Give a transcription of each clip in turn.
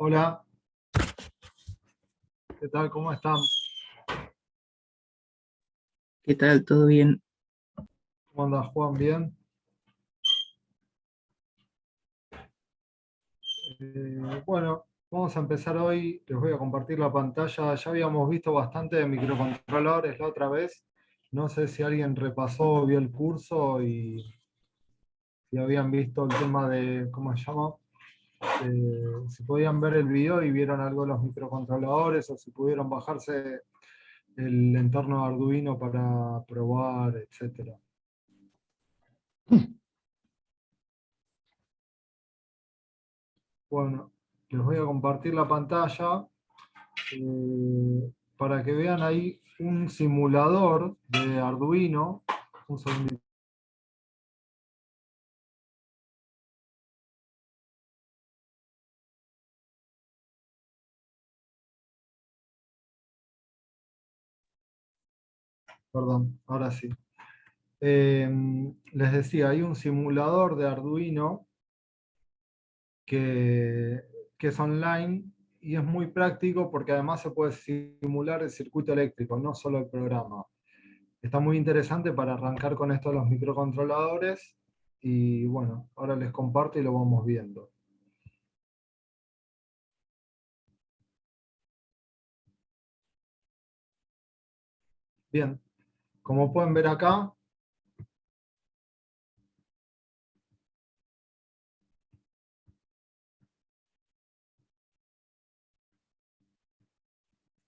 Hola, ¿qué tal? ¿Cómo están? ¿Qué tal? ¿Todo bien? ¿Cómo anda Juan? ¿Bien? Bueno, vamos a empezar hoy. Les voy a compartir la pantalla. Ya habíamos visto bastante de microcontroladores la otra vez. No sé si alguien repasó o vio el curso y si habían visto el tema de, ¿cómo se llama? Si podían ver el video y vieron algo de los microcontroladores o si pudieron bajarse el entorno Arduino para probar, etcétera. Bueno, les voy a compartir la pantalla para que vean ahí un simulador de Arduino. Un segundito. Perdón, ahora sí. Les decía, hay un simulador de Arduino que, que es online y es muy práctico porque además se puede simular el circuito eléctrico, no solo el programa. Está muy interesante para arrancar con esto de los microcontroladores y bueno, ahora les comparto y lo vamos viendo. Bien, como pueden ver acá,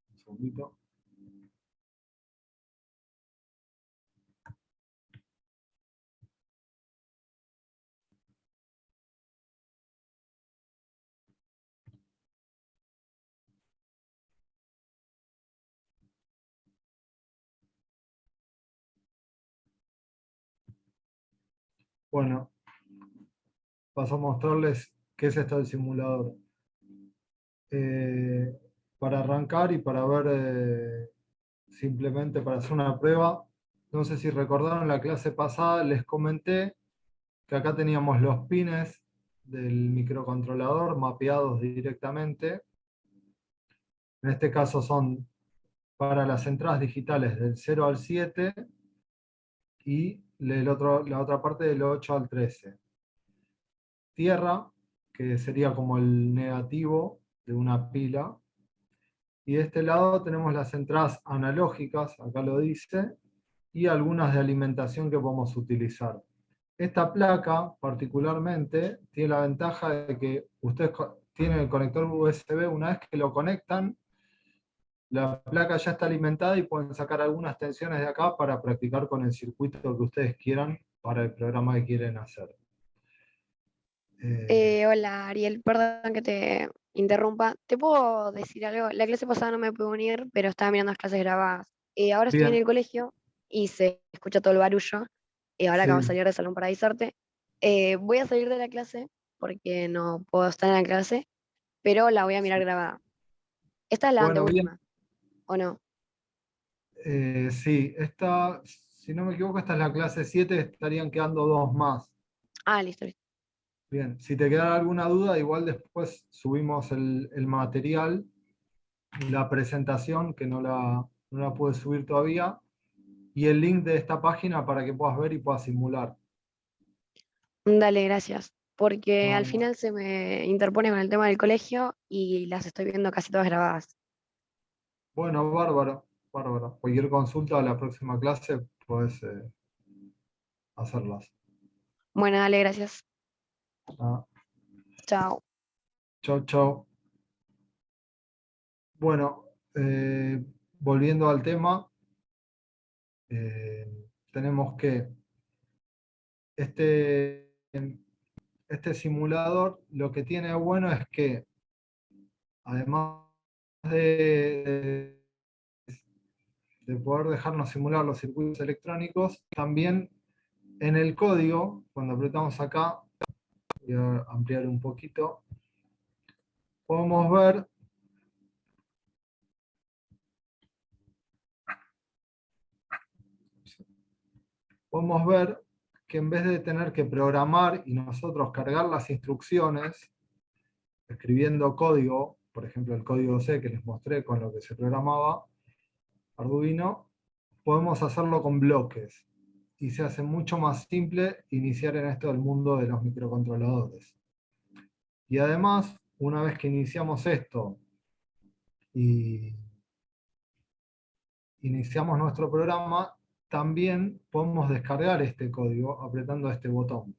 un segundito. Bueno, paso a mostrarles qué es esto del simulador. Eh, para arrancar y para ver, simplemente para hacer una prueba, no sé si recordaron la clase pasada, les comenté que acá teníamos los pines del microcontrolador mapeados directamente. En este caso son para las entradas digitales del 0 al 7 y la otra parte del 8 al 13. Tierra, que sería como el negativo de una pila. Y de este lado tenemos las entradas analógicas, acá lo dice, y algunas de alimentación que podemos utilizar. Esta placa, particularmente, tiene la ventaja de que ustedes tienen el conector USB, una vez que lo conectan, la placa ya está alimentada y pueden sacar algunas tensiones de acá para practicar con el circuito que ustedes quieran para el programa que quieren hacer. Hola Ariel, perdón que te interrumpa. ¿Te puedo decir algo? La clase pasada no me pude unir, pero estaba mirando las clases grabadas. Ahora estoy en Bien, el colegio y se escucha todo el barullo. Ahora acabo de sí. salir del salón para avisarte. Voy a salir de la clase porque no puedo estar en la clase, pero la voy a mirar grabada. Esta es la Bueno, bien. anteúltima, ¿o no? Sí, esta, si no me equivoco, esta es la clase 7, estarían quedando dos más. Ah, listo, listo. Bien, si te queda alguna duda, igual después subimos el material, la presentación, que no la pude subir todavía, y el link de esta página para que puedas ver y puedas simular. Dale, gracias. Porque No, al no. final se me interpone con el tema del colegio y las estoy viendo casi todas grabadas. Bueno, bárbaro, bárbaro. Cualquier consulta a la próxima clase puedes hacerlas. Bueno, dale, gracias. Ah, Chao. chau, chau. Bueno, volviendo al tema, eh, tenemos que este, este simulador lo que tiene bueno es que además de, de poder dejarnos simular los circuitos electrónicos, también en el código, cuando apretamos acá, voy a ampliar un poquito, podemos ver, podemos ver que en vez de tener que programar y nosotros cargar las instrucciones, escribiendo código, por ejemplo el código C que les mostré con lo que se programaba Arduino, podemos hacerlo con bloques y se hace mucho más simple iniciar en esto del mundo de los microcontroladores. Y además, una vez que iniciamos esto y iniciamos nuestro programa, también podemos descargar este código apretando este botón.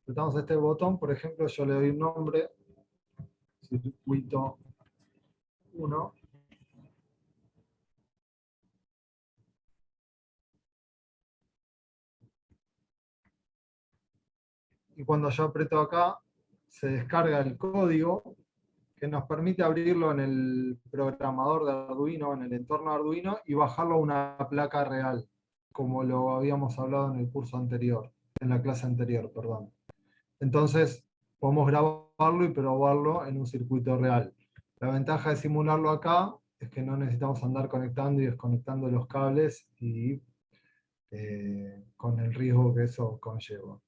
Apretamos este botón, por ejemplo, yo le doy un nombre, circuito 1, y cuando yo aprieto acá, se descarga el código que nos permite abrirlo en el programador de Arduino, en el entorno Arduino, y bajarlo a una placa real, como lo habíamos hablado en el curso anterior, en la clase anterior, perdón. Entonces, podemos grabarlo y probarlo en un circuito real. La ventaja de simularlo acá es que no necesitamos andar conectando y desconectando los cables y con el riesgo que eso conlleva.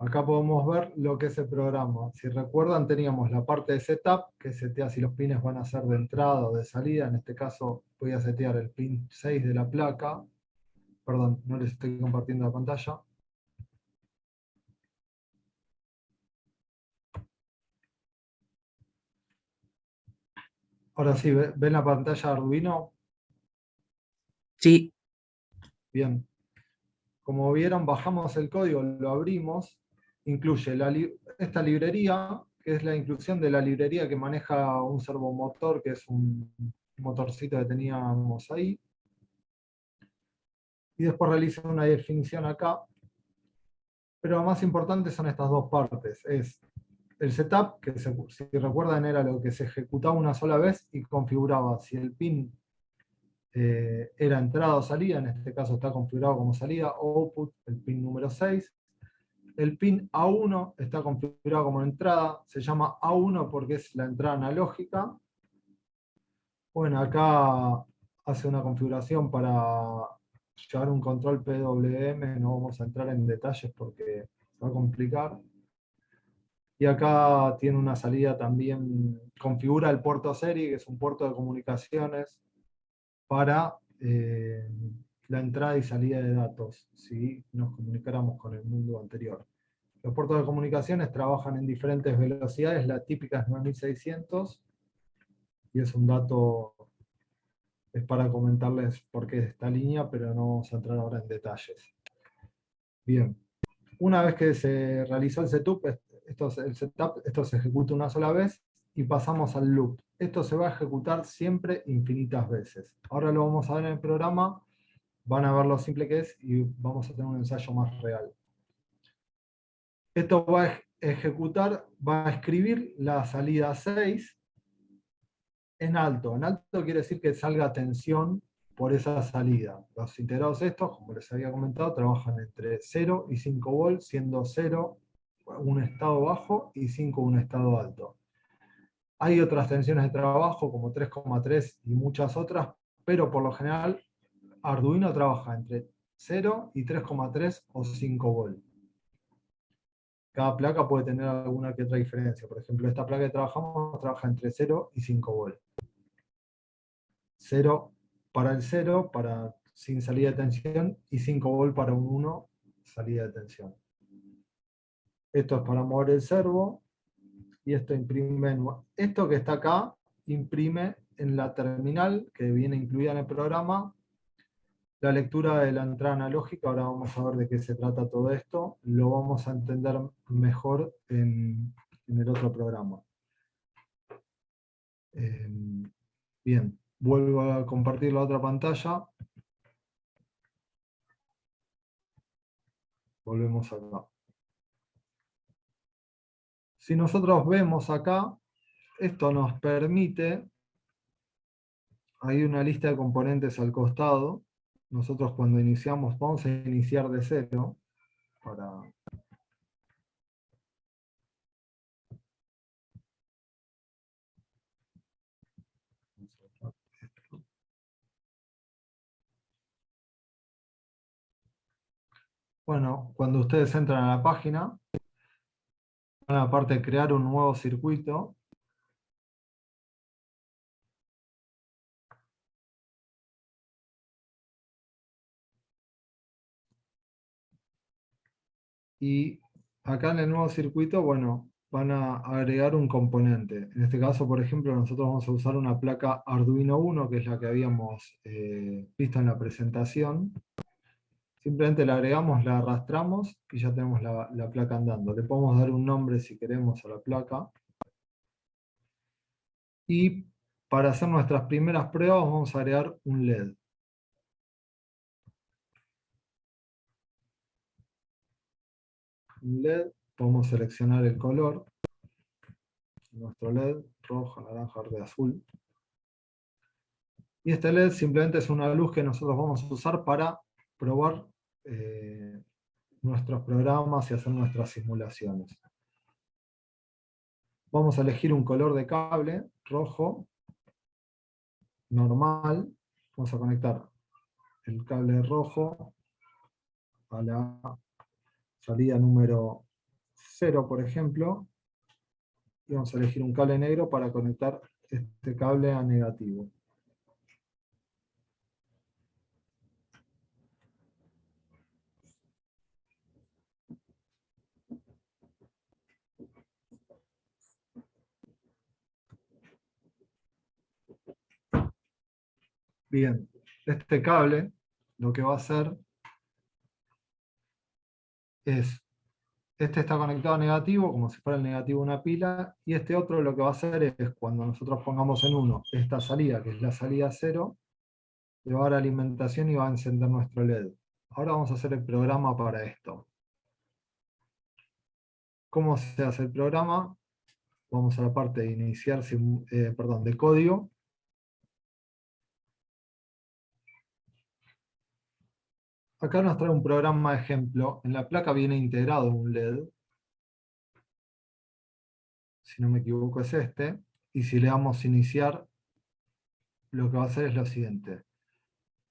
Acá podemos ver lo que es el programa. Si recuerdan, teníamos la parte de setup, que setea si los pines van a ser de entrada o de salida. En este caso voy a setear el pin 6 de la placa. Perdón, no les estoy compartiendo la pantalla. Ahora sí, ¿ven la pantalla de Arduino? Sí, Bien. Como vieron, bajamos el código, lo abrimos. Incluye esta librería, que es la inclusión de la librería que maneja un servomotor, que es un motorcito que teníamos ahí. Y después realiza una definición acá. Pero lo más importante son estas dos partes. Es el setup, que si recuerdan era lo que se ejecutaba una sola vez y configuraba si el pin era entrada o salida, en este caso está configurado como salida, o output, el pin número 6. El pin A1 está configurado como entrada, se llama A1 porque es la entrada analógica. Bueno, acá hace una configuración para llevar un control PWM, no vamos a entrar en detalles porque se va a complicar. Y acá tiene una salida también, configura el puerto serie, que es un puerto de comunicaciones para la entrada y salida de datos, si nos comunicáramos con el mundo anterior. Los puertos de comunicaciones trabajan en diferentes velocidades, la típica es 9600, y es un dato, es para comentarles por qué es esta línea, pero no vamos a entrar ahora en detalles. Bien, una vez que se realizó el setup, esto se ejecuta una sola vez y pasamos al loop. Esto se va a ejecutar siempre infinitas veces. Ahora lo vamos a ver en el programa, van a ver lo simple que es y vamos a tener un ensayo más real. Esto va a ejecutar, va a escribir la salida 6 en alto. En alto quiere decir que salga tensión por esa salida. Los integrados estos, como les había comentado, trabajan entre 0 y 5 volts, siendo 0 un estado bajo y 5 un estado alto. Hay otras tensiones de trabajo como 3,3 y muchas otras, pero por lo general Arduino trabaja entre 0 y 3,3 o 5 volts. Cada placa puede tener alguna que otra diferencia. Por ejemplo, esta placa que trabajamos trabaja entre 0 y 5 volts. 0 para el 0, sin salida de tensión, y 5 volts para un 1, salida de tensión. Esto es para mover el servo, y esto imprime, esto que está acá, imprime en la terminal, que viene incluida en el programa, la lectura de la entrada analógica. Ahora vamos a ver de qué se trata todo esto, lo vamos a entender mejor en el otro programa. Bien, vuelvo a compartir la otra pantalla. Volvemos acá. Si nosotros vemos acá, esto nos permite, hay una lista de componentes al costado. Nosotros cuando iniciamos, vamos a iniciar de cero. Bueno, cuando ustedes entran a la página, van a la parte de crear un nuevo circuito. Y acá en el nuevo circuito, bueno, van a agregar un componente. En este caso, por ejemplo, nosotros vamos a usar una placa Arduino Uno, que es la que habíamos visto en la presentación. Simplemente la agregamos, la arrastramos y ya tenemos la placa andando. Le podemos dar un nombre si queremos a la placa. Y para hacer nuestras primeras pruebas vamos a agregar un LED. Un LED, podemos seleccionar el color. Nuestro LED, rojo, naranja, verde, azul. Y este LED simplemente es una luz que nosotros vamos a usar para probar nuestros programas y hacer nuestras simulaciones. Vamos a elegir un color de cable, rojo, normal. Vamos a conectar el cable rojo a la salida número 0, por ejemplo. Y vamos a elegir un cable negro para conectar este cable a negativo. Bien, este cable lo que va a hacer es, este está conectado a negativo, como si fuera el negativo de una pila, y este otro lo que va a hacer es, cuando nosotros pongamos en 1 esta salida, que es la salida 0, le va a dar alimentación y va a encender nuestro LED. Ahora vamos a hacer el programa para esto. ¿Cómo se hace el programa? Vamos a la parte de iniciar, de código. Acá nos trae un programa de ejemplo. En la placa viene integrado un LED. Si no me equivoco es este. Y si le damos iniciar, lo que va a hacer es lo siguiente.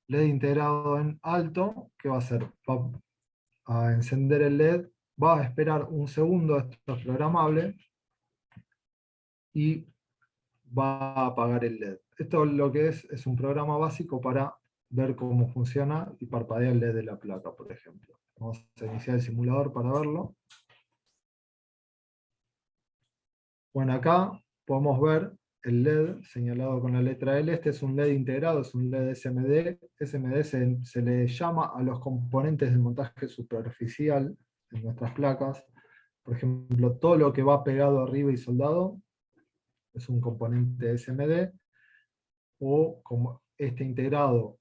LED integrado en alto, ¿qué va a hacer? Va a encender el LED, va a esperar un segundo, esto es programable, y va a apagar el LED. Esto lo que es un programa básico para ver cómo funciona y parpadea el LED de la placa, por ejemplo. Vamos a iniciar el simulador para verlo. Bueno, acá podemos ver el LED señalado con la letra L. Este es un LED integrado, es un LED SMD. SMD se le llama a los componentes del montaje superficial en nuestras placas. Por ejemplo, todo lo que va pegado arriba y soldado es un componente SMD, o como este integrado,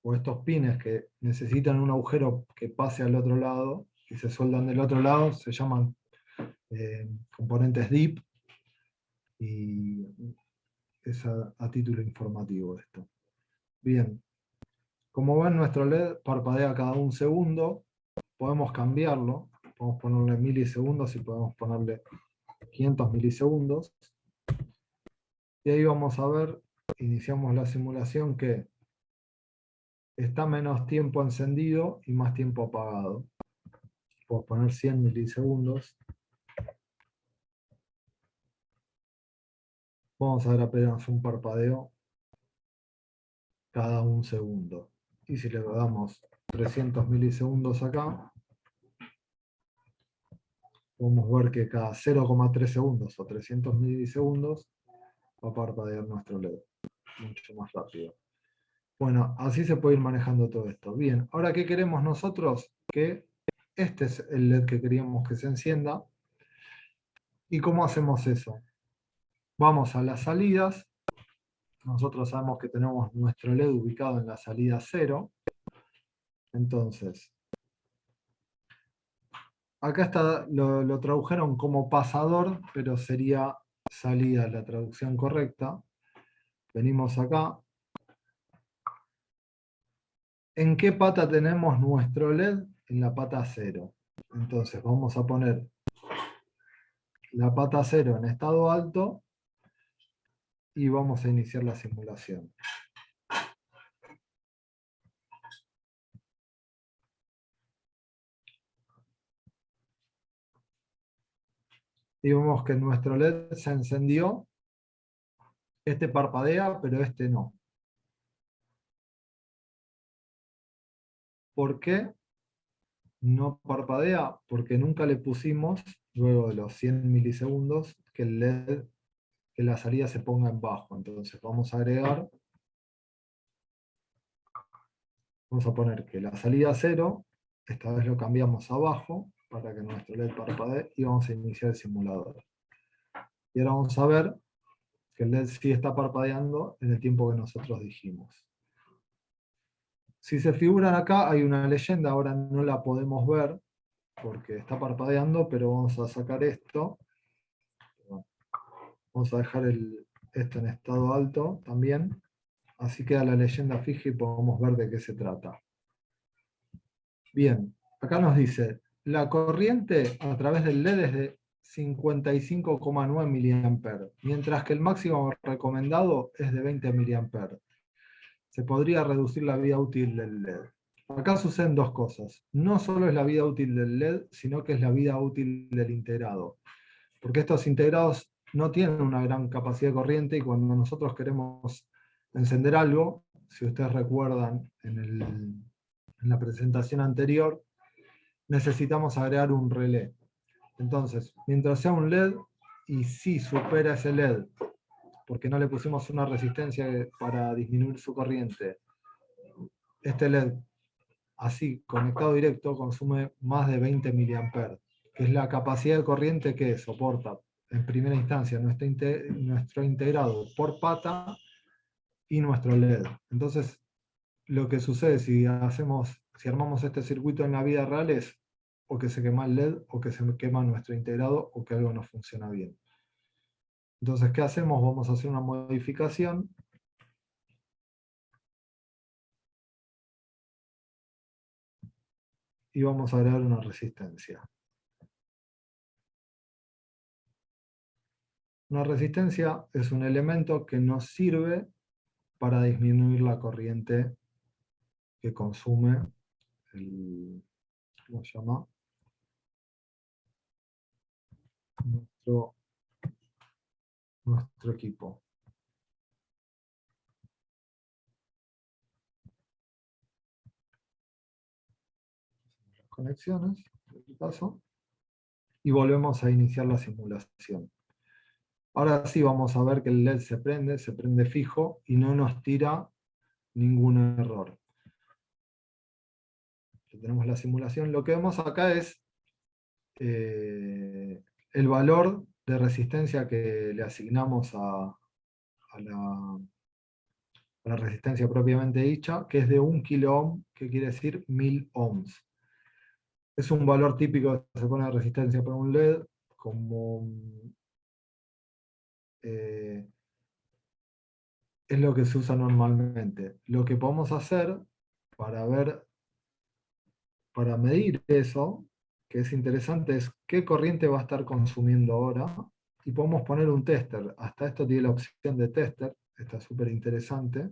o estos pines que necesitan un agujero que pase al otro lado y se soldan del otro lado, se llaman componentes DIP, y es a título informativo esto. Bien, como ven, nuestro LED parpadea cada un segundo. Podemos cambiarlo, podemos ponerle milisegundos y podemos ponerle 500 milisegundos. Y ahí vamos a ver, iniciamos la simulación, que está menos tiempo encendido y más tiempo apagado. Podemos poner 100 milisegundos. Vamos a ver apenas un parpadeo cada un segundo. Y si le damos 300 milisegundos acá, podemos ver que cada 0,3 segundos o 300 milisegundos va a parpadear nuestro LED. Mucho más rápido. Bueno, así se puede ir manejando todo esto. Bien, ahora ¿qué queremos nosotros? Que este es el LED que queríamos que se encienda. ¿Y cómo hacemos eso? Vamos a las salidas. Nosotros sabemos que tenemos nuestro LED ubicado en la salida 0. Entonces, acá está, lo tradujeron como pasador, pero sería salida la traducción correcta. Venimos acá. ¿En qué pata tenemos nuestro LED? En la pata 0. Entonces vamos a poner la pata 0 en estado alto y vamos a iniciar la simulación. y vemos que nuestro LED se encendió. Este parpadea, pero este no. ¿Por qué no parpadea? Porque nunca le pusimos, luego de los 100 milisegundos, que el LED, que la salida se ponga en bajo. Entonces vamos a agregar, vamos a poner que la salida 0, esta vez lo cambiamos a bajo, para que nuestro LED parpadee, y vamos a iniciar el simulador. Y ahora vamos a ver que el LED sí está parpadeando en el tiempo que nosotros dijimos. Si se figuran acá, hay una leyenda, ahora no la podemos ver porque está parpadeando, pero vamos a sacar esto. Vamos a dejar esto en estado alto también. Así queda la leyenda fija y podemos ver de qué se trata. Bien, acá nos dice, la corriente a través del LED es de 55,9 mA, mientras que el máximo recomendado es de 20 mA. Se podría reducir la vida útil del LED. Acá suceden dos cosas. No solo es la vida útil del LED, sino que es la vida útil del integrado. Porque estos integrados no tienen una gran capacidad de corriente y cuando nosotros queremos encender algo, si ustedes recuerdan en la presentación anterior, necesitamos agregar un relé. Entonces, mientras sea un LED, y si supera ese LED, porque no le pusimos una resistencia para disminuir su corriente, este LED, así conectado directo, consume más de 20 mA, que es la capacidad de corriente que soporta en primera instancia nuestro integrado por pata y nuestro LED. Entonces, lo que sucede si armamos este circuito en la vida real es o que se quema el LED, o que se quema nuestro integrado, o que algo no funciona bien. Entonces, ¿qué hacemos? Vamos a hacer una modificación. Y vamos a agregar una resistencia. Una resistencia es un elemento que nos sirve para disminuir la corriente que consume ¿cómo se llama? Nuestro equipo. Las conexiones, en este caso, y volvemos a iniciar la simulación. Ahora sí vamos a ver que el LED se prende fijo y no nos tira ningún error. Tenemos la simulación. Lo que vemos acá es el valor de resistencia que le asignamos a la resistencia propiamente dicha, que es de 1 kΩ, que quiere decir 1000 ohms. Es un valor típico que se pone de resistencia para un LED, como es lo que se usa normalmente. Lo que podemos hacer para medir eso, que es interesante, es qué corriente va a estar consumiendo ahora, y podemos poner un tester. Hasta esto tiene la opción de tester, está súper interesante.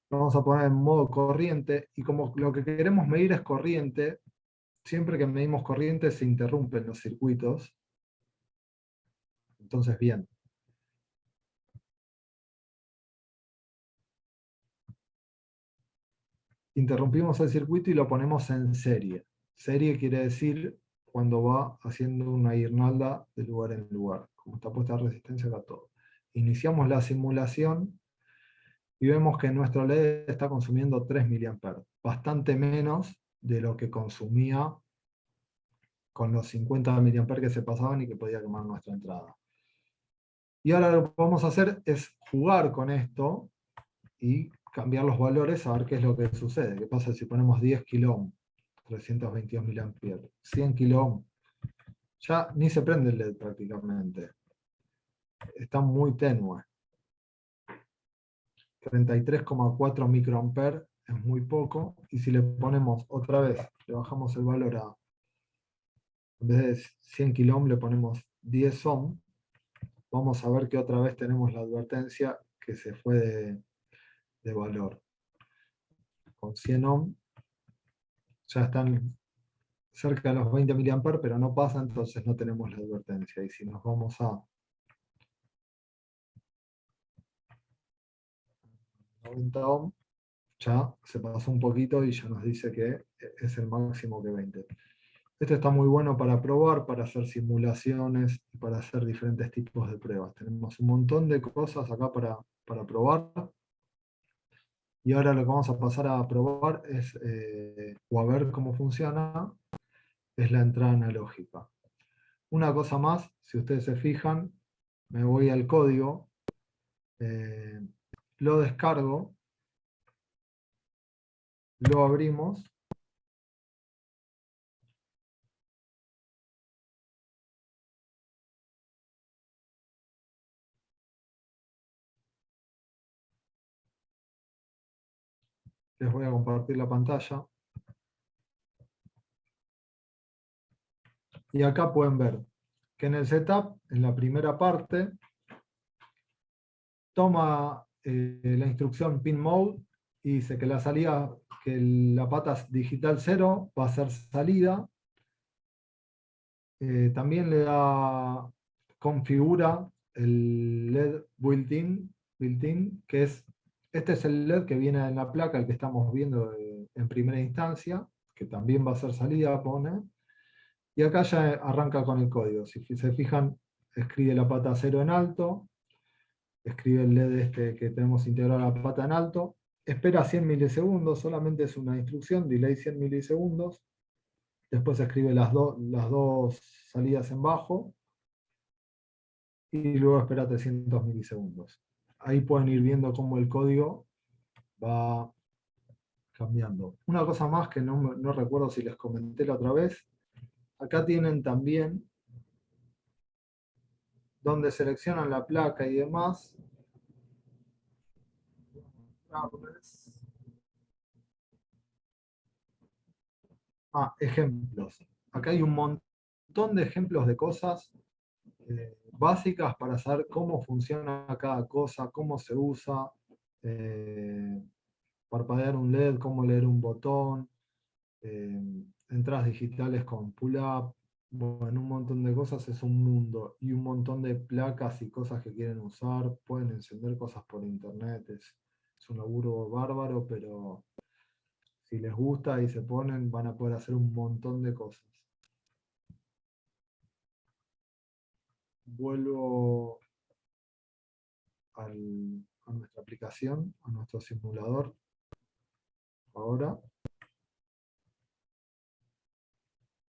Vamos a poner en modo corriente, y como lo que queremos medir es corriente, siempre que medimos corriente se interrumpen los circuitos. Entonces, bien. Interrumpimos el circuito y lo ponemos en serie. Serie quiere decir cuando va haciendo una guirnalda de lugar en lugar, como está puesta la resistencia acá todo. Iniciamos la simulación y vemos que nuestro LED está consumiendo 3 mA, bastante menos de lo que consumía con los 50 mA que se pasaban y que podía quemar nuestra entrada. Y ahora lo que vamos a hacer es jugar con esto y cambiar los valores a ver qué es lo que sucede. ¿Qué pasa si ponemos 10 kΩ? 322 mA. 100 kΩ. Ya ni se prende el LED prácticamente. Está muy tenue. 33,4 microamperes es muy poco. Y si le ponemos otra vez, le bajamos el valor a, en vez de 100 kΩ le ponemos 10 ohm, vamos a ver que otra vez tenemos la advertencia que se fue de valor. Con 100 ohm ya están cerca de los 20 mA, pero no pasa, entonces no tenemos la advertencia. Y si nos vamos a 90 ohm, ya se pasó un poquito y ya nos dice que es el máximo que 20. Esto está muy bueno para probar, para hacer simulaciones, para hacer diferentes tipos de pruebas. Tenemos un montón de cosas acá para probar. Y ahora lo que vamos a pasar a probar es, o a ver cómo funciona, es la entrada analógica. Una cosa más, si ustedes se fijan, me voy al código, eh, lo descargo, lo abrimos. Les voy a compartir la pantalla. Y acá pueden ver que en el setup, en la primera parte, toma la instrucción pin mode y dice que la salida, que la pata digital 0 va a ser salida. También le da, configura el LED built-in, que es, este es el LED que viene en la placa, el que estamos viendo en primera instancia, que también va a ser salida, pone. Y acá ya arranca con el código. Si se fijan, escribe la pata 0 en alto, escribe el LED este que tenemos integrado a la pata en alto, espera 100 milisegundos, solamente es una instrucción, delay 100 milisegundos, después escribe las dos salidas en bajo, y luego espera 300 milisegundos. Ahí pueden ir viendo cómo el código va cambiando. Una cosa más que no recuerdo si les comenté la otra vez, acá tienen también donde seleccionan la placa y demás. Ejemplos. Acá hay un montón de ejemplos de cosas básicas para saber cómo funciona cada cosa, cómo se usa, eh, parpadear un LED, cómo leer un botón, eh, entradas digitales con pull-up, bueno, un montón de cosas, es un mundo, y un montón de placas y cosas que quieren usar, pueden encender cosas por internet, es un laburo bárbaro, pero si les gusta y se ponen, van a poder hacer un montón de cosas. Vuelvo a nuestra aplicación, a nuestro simulador, ahora.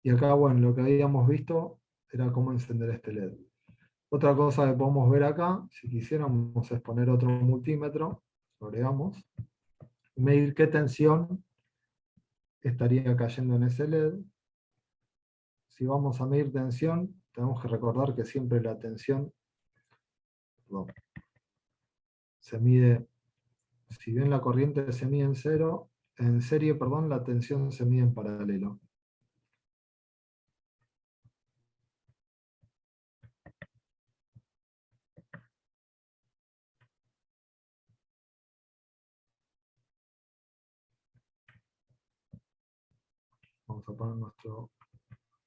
Y acá, bueno, lo que habíamos visto era cómo encender este LED. Otra cosa que podemos ver acá, si quisiéramos, es poner otro multímetro, lo agregamos, y medir qué tensión estaría cayendo en ese LED. Si vamos a medir tensión, tenemos que recordar que siempre la tensión, perdón, se mide, si bien la corriente se mide en serie, perdón, la tensión se mide en paralelo. Vamos a poner nuestro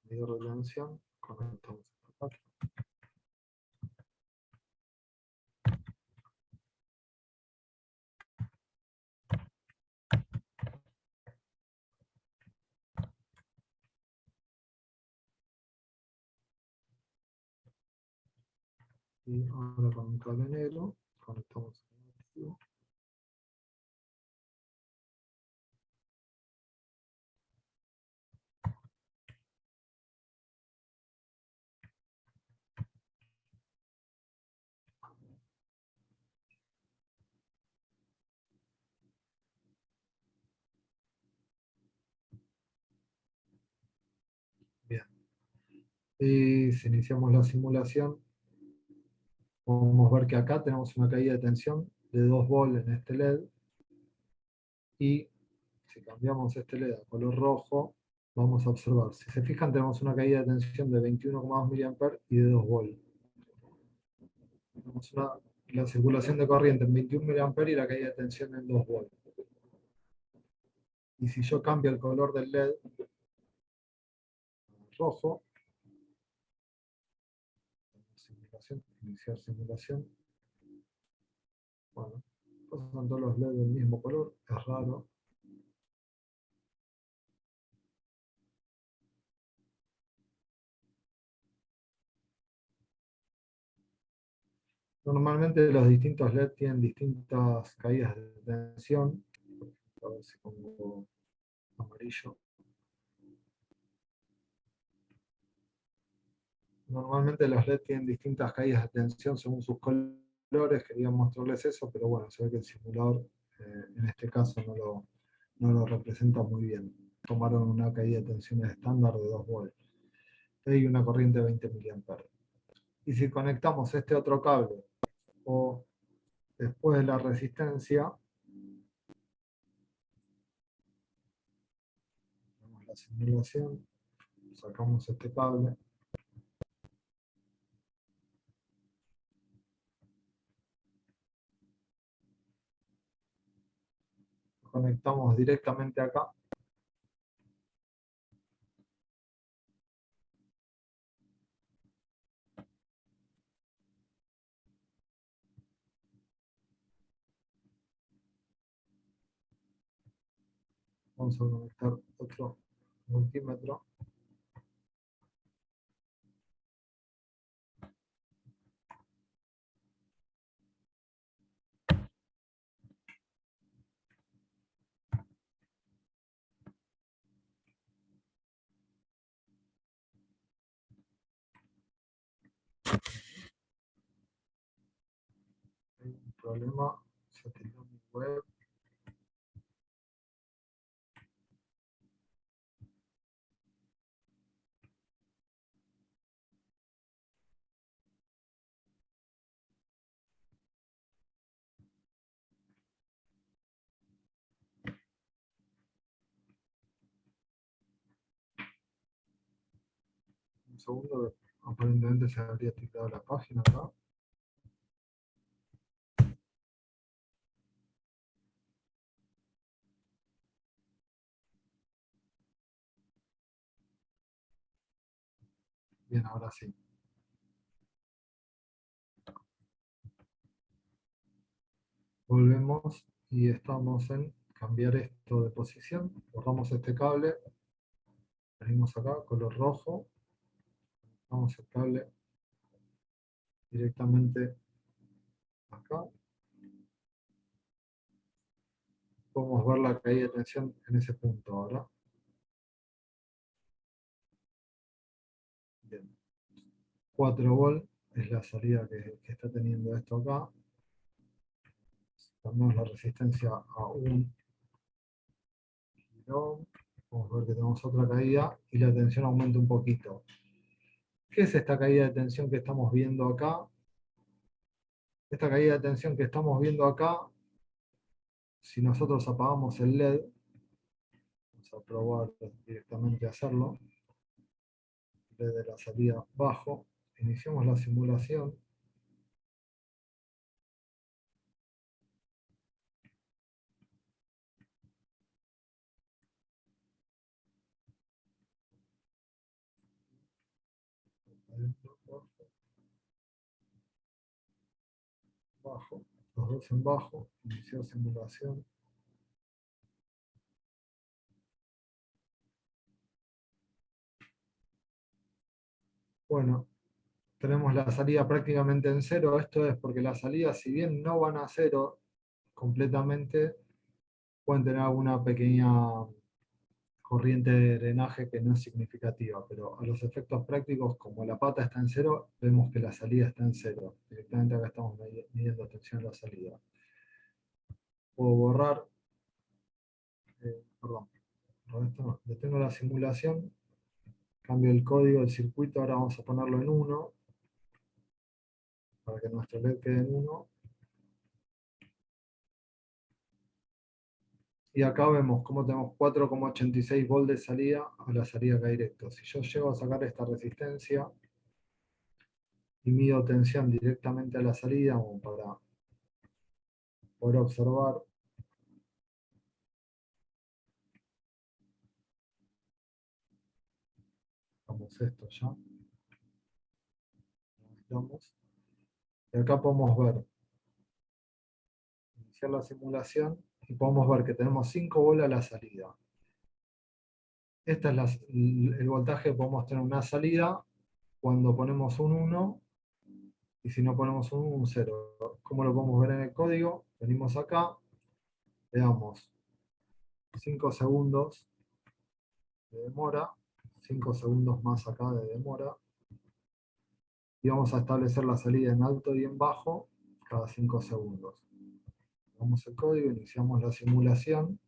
medidor de tensión, conectamos esta parte. Y ahora con un cable negro conectamos el negativo. Bien. Y si iniciamos la simulación, podemos ver que acá tenemos una caída de tensión de 2 volts en este LED. Y si cambiamos este LED a color rojo, vamos a observar. Si se fijan, tenemos una caída de tensión de 21,2 mA y de 2 volts. Tenemos la circulación de corriente en 21 mA y la caída de tensión en 2 volts. Y si yo cambio el color del LED, rojo. Simulación, iniciar simulación. Bueno, pasan todos los LEDs del mismo color, es raro. Normalmente los distintos LED tienen distintas caídas de tensión. A ver si pongo amarillo. Normalmente los LED tienen distintas caídas de tensión según sus colores. Quería mostrarles eso, pero bueno, se ve que el simulador en este caso no lo representa muy bien. Tomaron una caída de tensión estándar de 2 volts y una corriente de 20 mA. Y si conectamos este otro cable o después de la resistencia, vemos la simulación, sacamos este cable, conectamos directamente acá. Vamos a conectar otro multímetro. Hay un problema, se tiró mi web. Un segundo, aparentemente se habría tirado la página acá. Bien, ahora sí. Volvemos y estamos en cambiar esto de posición. Borramos este cable. Venimos acá, color rojo. Vamos el cable directamente acá. Podemos ver la caída de tensión en ese punto ahora. Bien. 4 volts es la salida que está teniendo esto acá. Cambiamos la resistencia a 1 kilo. Vamos a ver que tenemos otra caída y la tensión aumenta un poquito. ¿Qué es esta caída de tensión que estamos viendo acá? Esta caída de tensión que estamos viendo acá, si nosotros apagamos el LED, vamos a probar directamente a hacerlo, LED de la salida bajo, iniciamos la simulación. Adentro, bajo, los dos en bajo, iniciar simulación. Bueno, tenemos la salida prácticamente en cero. Esto es porque las salidas, si bien no van a cero completamente, pueden tener alguna pequeña corriente de drenaje que no es significativa, pero a los efectos prácticos, como la pata está en cero, vemos que la salida está en cero. Directamente acá estamos midiendo tensión en la salida. Puedo borrar, perdón, esto no, detengo la simulación, cambio el código del circuito, ahora vamos a ponerlo en 1, para que nuestro LED quede en 1. Y acá vemos cómo tenemos 4,86 volts de salida a la salida acá directo. Si yo llego a sacar esta resistencia y mido tensión directamente a la salida, como para poder observar, vamos esto ya. Estamos. Y acá podemos ver, iniciar la simulación y podemos ver que tenemos 5 bolas a la salida. Este es el voltaje que podemos tener en una salida cuando ponemos un 1 y si no ponemos un 0. ¿Cómo lo podemos ver en el código? Venimos acá, le damos 5 segundos de demora, 5 segundos más acá de demora, y vamos a establecer la salida en alto y en bajo cada 5 segundos. Damos el código, iniciamos la simulación,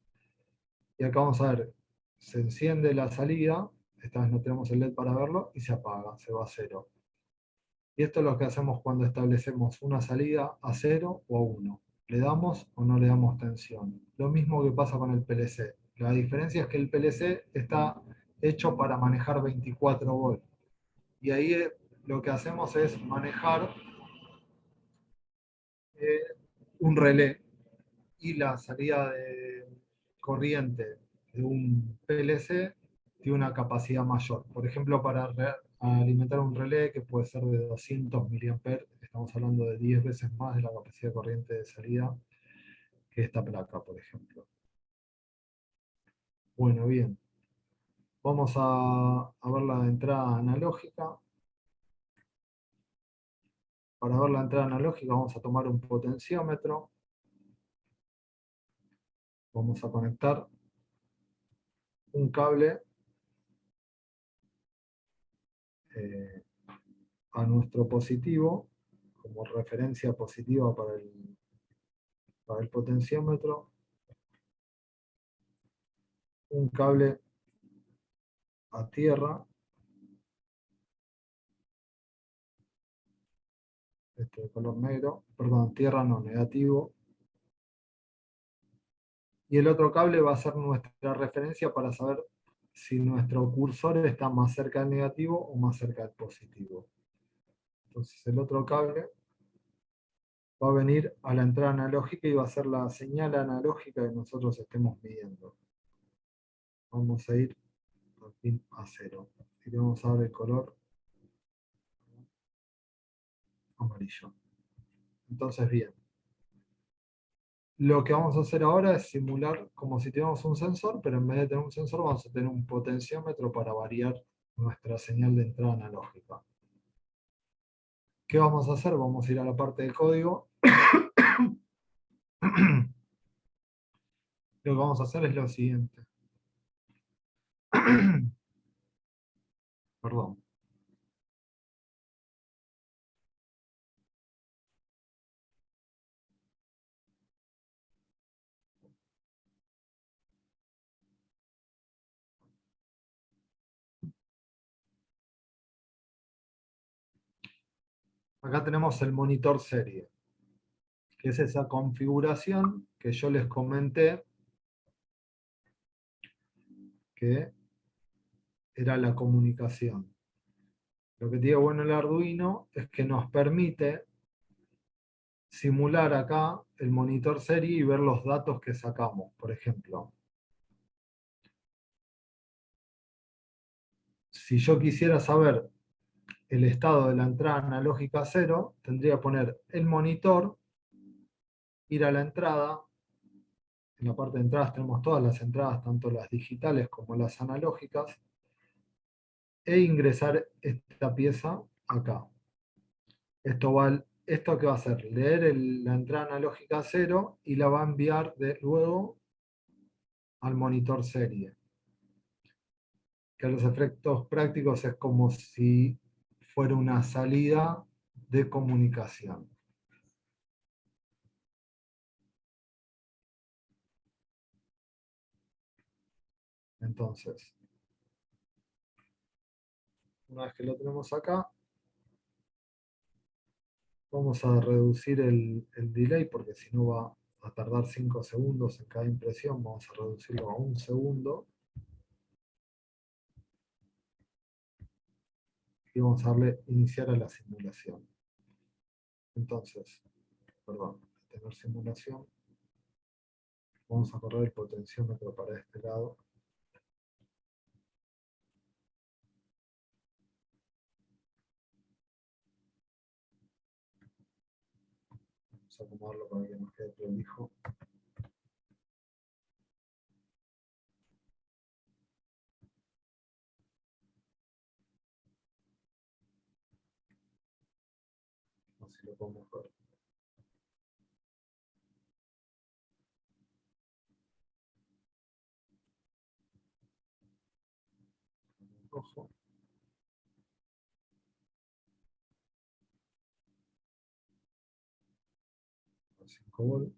y acá vamos a ver, se enciende la salida, esta vez no tenemos el LED para verlo, y se apaga, se va a 0. Y esto es lo que hacemos cuando establecemos una salida a 0 o a 1. ¿Le damos o no le damos tensión? Lo mismo que pasa con el PLC. La diferencia es que el PLC está hecho para manejar 24 volts. Y ahí lo que hacemos es manejar un relé. Y la salida de corriente de un PLC tiene una capacidad mayor. Por ejemplo, para alimentar un relé que puede ser de 200 mA, estamos hablando de 10 veces más de la capacidad de corriente de salida que esta placa, por ejemplo. Bueno, bien. Vamos a ver la entrada analógica. Para ver la entrada analógica vamos a tomar un potenciómetro. Vamos a conectar un cable a nuestro positivo como referencia positiva para el potenciómetro, un cable a tierra, este de color negro, perdón, tierra no, negativo, y el otro cable va a ser nuestra referencia para saber si nuestro cursor está más cerca del negativo o más cerca del positivo. Entonces el otro cable va a venir a la entrada analógica y va a ser la señal analógica que nosotros estemos midiendo. Vamos a ir al pin a 0. Y le vamos a dar el color amarillo. Entonces, bien. Lo que vamos a hacer ahora es simular como si tuviéramos un sensor, pero en vez de tener un sensor vamos a tener un potenciómetro para variar nuestra señal de entrada analógica. ¿Qué vamos a hacer? Vamos a ir a la parte de código. Lo que vamos a hacer es lo siguiente. Perdón. Acá tenemos el monitor serie, que es esa configuración que yo les comenté que era la comunicación. Lo que tiene bueno el Arduino es que nos permite simular acá el monitor serie y ver los datos que sacamos. Por ejemplo, si yo quisiera saber el estado de la entrada analógica 0, tendría que poner el monitor, ir a la entrada. En la parte de entradas tenemos todas las entradas, tanto las digitales como las analógicas, e ingresar esta pieza acá. ¿Esto qué va a hacer? Leer la entrada analógica 0 y la va a enviar luego al monitor serie. Que a los efectos prácticos es como si fuera una salida de comunicación. Entonces, una vez que lo tenemos acá, vamos a reducir el delay porque si no va a tardar 5 segundos en cada impresión. Vamos a reducirlo a 1 segundo. Y vamos a darle iniciar a la simulación. Entonces, perdón, tener simulación. Vamos a correr el potenciómetro para este lado. Vamos a acomodarlo para que nos quede prolijo. Así lo podemos ver. Rojo. A 5 volt.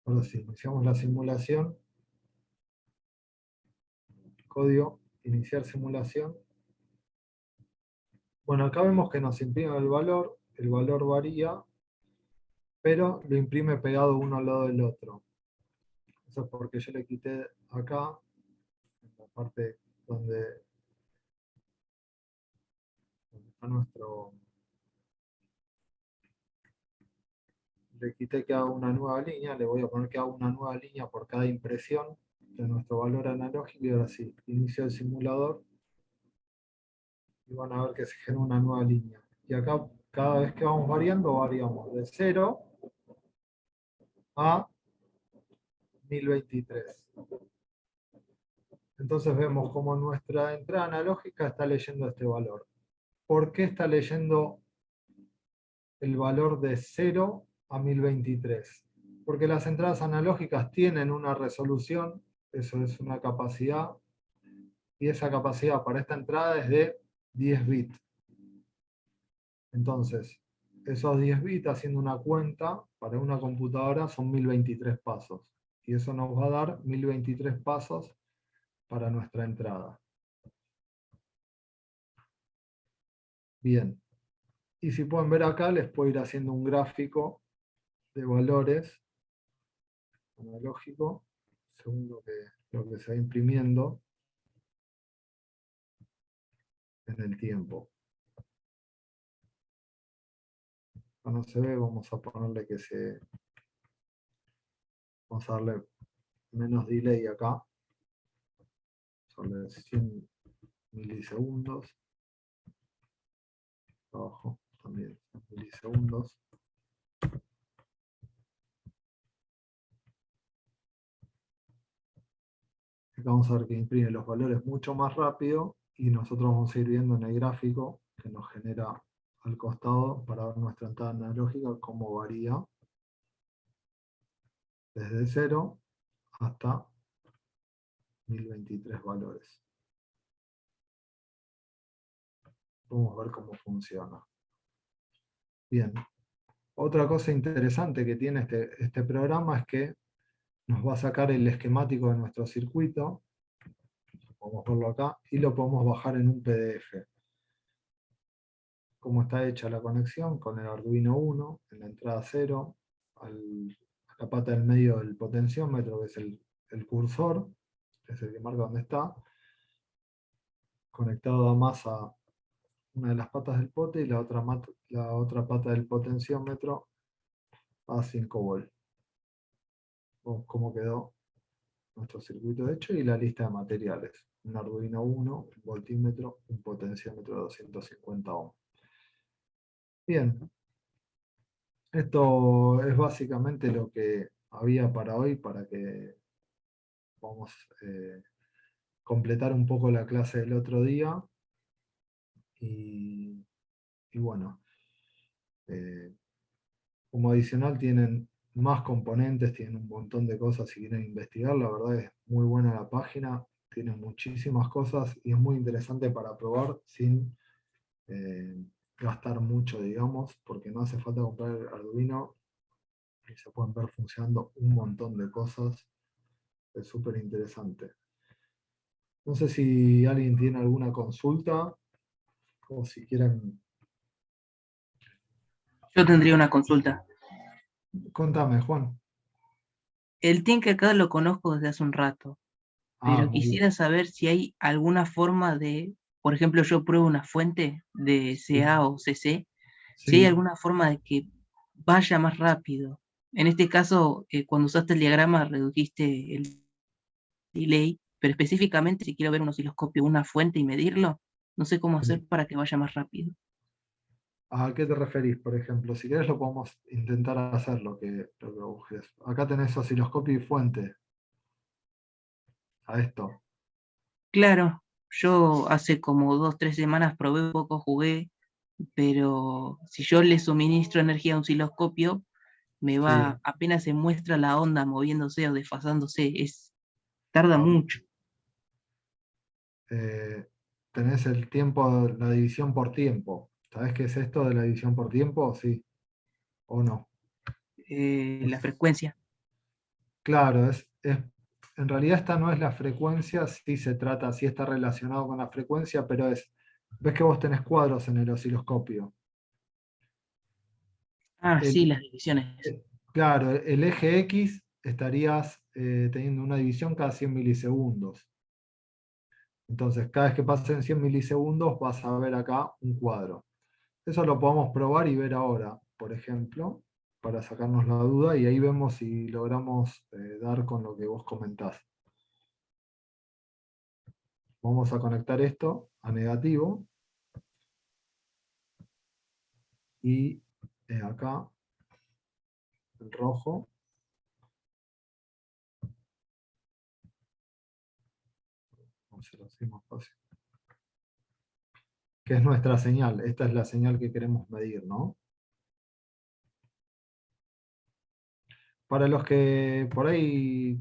Ahora sí, iniciamos la simulación. Código, iniciar simulación. Bueno, acá vemos que nos imprime el valor varía, pero lo imprime pegado uno al lado del otro. Eso es porque yo le quité acá, en la parte donde está nuestro... Le quité que haga una nueva línea, le voy a poner que haga una nueva línea por cada impresión de nuestro valor analógico, y ahora sí, inicio el simulador, y van a ver que se genera una nueva línea. Y acá, cada vez que vamos variando, variamos de 0 a 1023. Entonces vemos como nuestra entrada analógica está leyendo este valor. ¿Por qué está leyendo el valor de 0 a 1023? Porque las entradas analógicas tienen una resolución, eso es una capacidad, y esa capacidad para esta entrada es de 10 bits. Entonces, esos 10 bits, haciendo una cuenta, para una computadora son 1023 pasos. Y eso nos va a dar 1023 pasos para nuestra entrada. Bien. Y si pueden ver acá, les puedo ir haciendo un gráfico de valores analógico, según lo que se va imprimiendo en el tiempo. Acá no se ve, vamos a ponerle que se... Vamos a darle menos delay acá. Sobre 100 milisegundos. Abajo también milisegundos. Acá vamos a ver que imprime los valores mucho más rápido, y nosotros vamos a ir viendo en el gráfico que nos genera al costado para ver nuestra entrada analógica cómo varía desde 0 hasta 1023 valores. Vamos a ver cómo funciona. Bien. Otra cosa interesante que tiene este programa es que nos va a sacar el esquemático de nuestro circuito. Podemos verlo acá y lo podemos bajar en un PDF. Cómo está hecha la conexión con el Arduino 1, en la entrada 0, a la pata del medio del potenciómetro, que es el cursor, que es el que marca dónde está, conectado además a una de las patas del pote, y la otra pata del potenciómetro a 5 volt. Vemos cómo quedó nuestro circuito hecho y la lista de materiales. Un Arduino 1, un voltímetro, un potenciómetro de 250 ohms. Bien, esto es básicamente lo que había para hoy, para que podamos completar un poco la clase del otro día. Y bueno, como adicional tienen más componentes, tienen un montón de cosas si quieren investigar. La verdad es muy buena la página, tiene muchísimas cosas y es muy interesante para probar sin gastar mucho, digamos, porque no hace falta comprar el Arduino y se pueden ver funcionando un montón de cosas. Es súper interesante. No sé si alguien tiene alguna consulta o si quieren... Yo tendría una consulta. Contame, Juan. El Tinkercad lo conozco desde hace un rato, pero Muy bien. quisiera saber si hay alguna forma de, por ejemplo, yo pruebo una fuente de Sí, CA o CC, si hay sí. alguna forma de que vaya más rápido. En este caso, cuando usaste el diagrama, redujiste el delay, pero específicamente si quiero ver un osciloscopio, una fuente y medirlo, no sé cómo hacer Sí. para que vaya más rápido. ¿A qué te referís, por ejemplo? Si querés lo podemos intentar hacer lo que busques. Acá tenés osciloscopio y fuente. A esto. Claro, yo hace como 2, 3 semanas probé un poco, jugué, pero si yo le suministro energía a un osciloscopio, me Sí. va, apenas se muestra la onda moviéndose o desfasándose, tarda Ah, mucho. eh, tenés el tiempo, la división por tiempo. ¿Sabés qué es esto de la división por tiempo? Sí. ¿O no? La Es, frecuencia. claro, en realidad esta no es la frecuencia, sí se trata, sí está relacionado con la frecuencia, pero ves que vos tenés cuadros en el osciloscopio. Ah, sí, El, las divisiones. claro, el eje X estarías teniendo una división cada 100 milisegundos. Entonces, cada vez que pasen 100 milisegundos vas a ver acá un cuadro. Eso lo podemos probar y ver ahora, por ejemplo, para sacarnos la duda y ahí vemos si logramos dar con lo que vos comentás. Vamos a conectar esto a negativo y acá el rojo. Vamos a hacerlo así más fácil. Que es nuestra señal. Esta es la señal que queremos medir, ¿no? Para los que por ahí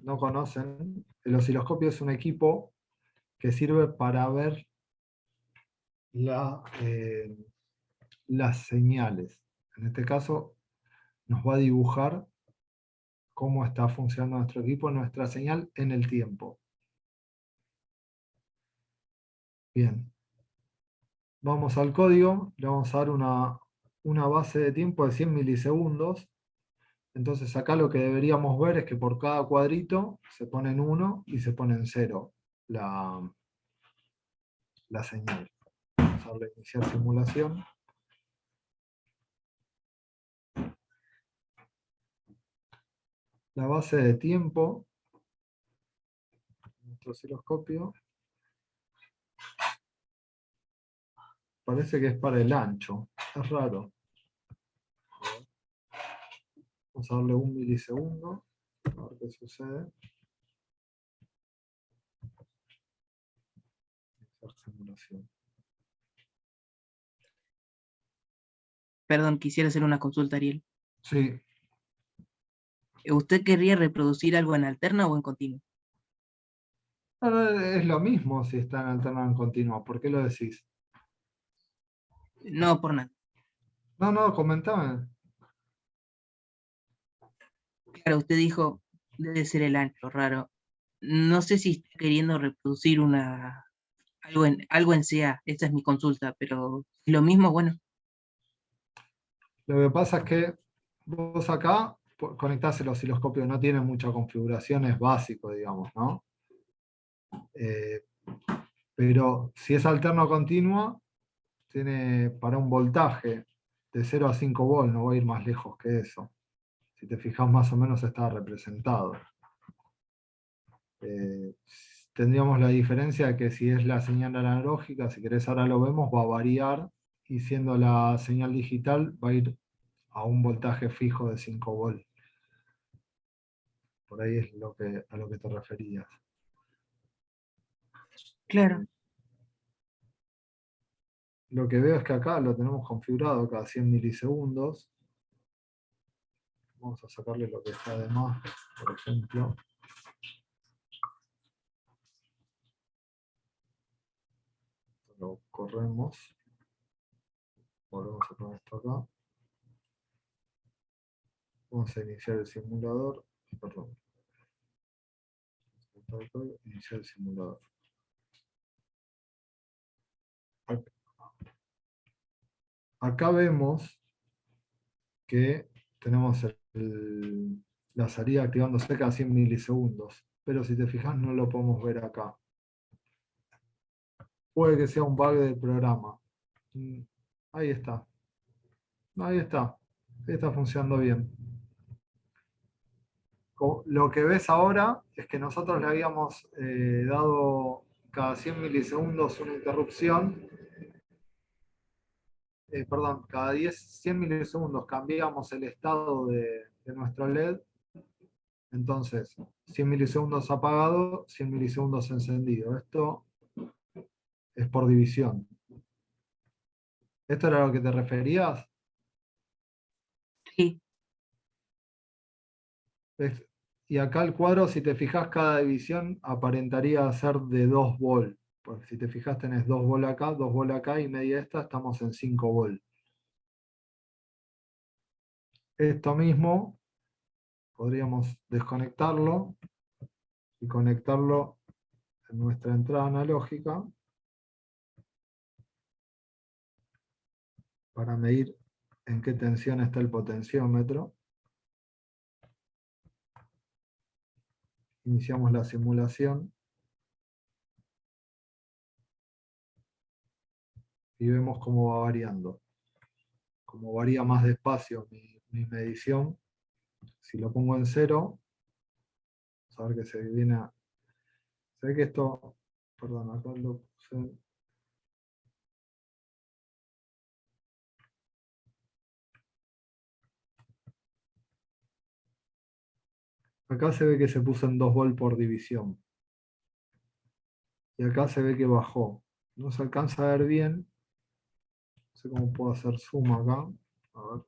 no conocen, el osciloscopio es un equipo que sirve para ver las señales. En este caso, nos va a dibujar cómo está funcionando nuestro equipo, nuestra señal en el tiempo. Bien, vamos al código, le vamos a dar una base de tiempo de 100 milisegundos. Entonces acá lo que deberíamos ver es que por cada cuadrito se pone en 1 y se pone en 0 la señal. Vamos a darle a iniciar simulación. La base de tiempo, nuestro osciloscopio, parece que es para el ancho. Es raro. Vamos a darle 1 milisegundo. A ver qué sucede. Iniciar simulación. Perdón, quisiera hacer una consulta, Ariel. Sí, ¿Usted querría reproducir algo en alterna o en continuo? es lo mismo si está en alternado en continuo. ¿Por qué lo decís? No, por nada. No, no, comentame. Claro, usted dijo, debe ser el ancho, raro. No sé si está queriendo reproducir algo en CA, esa es mi consulta, pero si lo mismo, bueno, Lo que pasa es que vos acá conectás el osciloscopio, no tiene mucha configuración, es básico, digamos, ¿no? Eh, pero si es alterno continua, tiene para un voltaje de 0 a 5 volts, no voy a ir más lejos que eso. Si te fijas, más o menos está representado. Eh, Tendríamos la diferencia de que si es la señal analógica, si querés ahora lo vemos, va a variar y siendo la señal digital va a ir a un voltaje fijo de 5 volts. Por ahí es a lo que te referías. claro. Lo que veo es que acá lo tenemos configurado cada 100 milisegundos. Vamos a sacarle lo que está de más, por ejemplo. Lo corremos. Volvemos a poner esto acá. Vamos a iniciar el simulador. Perdón. Iniciar el simulador. Acá vemos que tenemos la salida activándose cada 100 milisegundos. Pero si te fijas no lo podemos ver acá. Puede que sea un bug del programa. Ahí está. Ahí está. Está funcionando bien. Lo que ves ahora es que nosotros le habíamos dado cada 100 milisegundos una interrupción. Perdón, cada 100 milisegundos cambiamos el estado de nuestro LED. Entonces, 100 milisegundos apagado, 100 milisegundos encendido. Esto es por división. ¿Esto era a lo que te referías? Sí, Y acá el cuadro, si te fijas, cada división aparentaría ser de 2 volt. Porque si te fijas, tenés 2 volt acá, 2 volt acá y media esta, estamos en 5 volt. Esto mismo podríamos desconectarlo y conectarlo en nuestra entrada analógica para medir en qué tensión está el potenciómetro. Iniciamos la simulación y vemos cómo va variando. Como varía más despacio mi medición, si lo pongo en 0, vamos a ver que se viene a... Se ve que esto, perdón, acá lo puse... Acá se ve que se puso en 2 volt por división. Y acá se ve que bajó. No se alcanza a ver bien. No sé cómo puedo hacer zoom acá. A ver.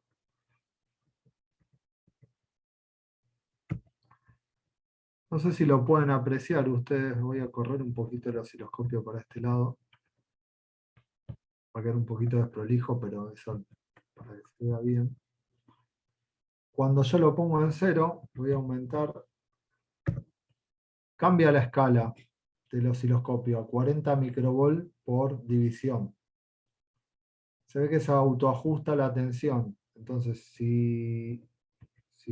No sé si lo pueden apreciar ustedes. Voy a correr un poquito el osciloscopio para este lado. Va a quedar un poquito desprolijo, pero eso para que se vea bien. Cuando yo lo pongo en 0, voy a aumentar. Cambia la escala del osciloscopio a 40 microvolt por división. Se ve que se autoajusta la tensión. Entonces, si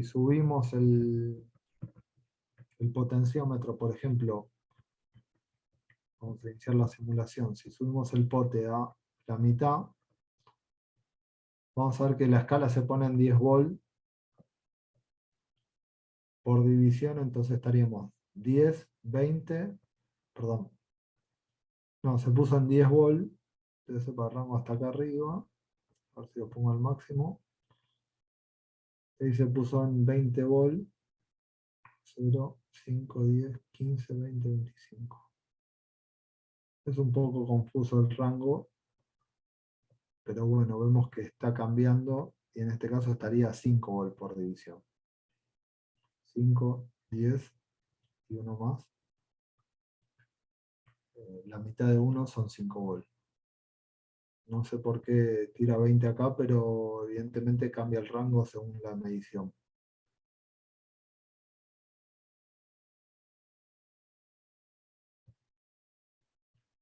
subimos el potenciómetro, por ejemplo, vamos a iniciar la simulación, si subimos el pote a la mitad, vamos a ver que la escala se pone en 10 volt por división, entonces estaríamos 10, 20, perdón, no, se puso en 10 volt, entonces barramos hasta acá arriba, a ver si lo pongo al máximo, ahí se puso en 20 volt, 0, 5, 10, 15, 20, 25. Es un poco confuso el rango, pero bueno, vemos que está cambiando y en este caso estaría 5 volt por división. 5, 10 y uno más. La mitad de uno son 5 volt. No sé por qué tira 20 acá, pero evidentemente cambia el rango según la medición.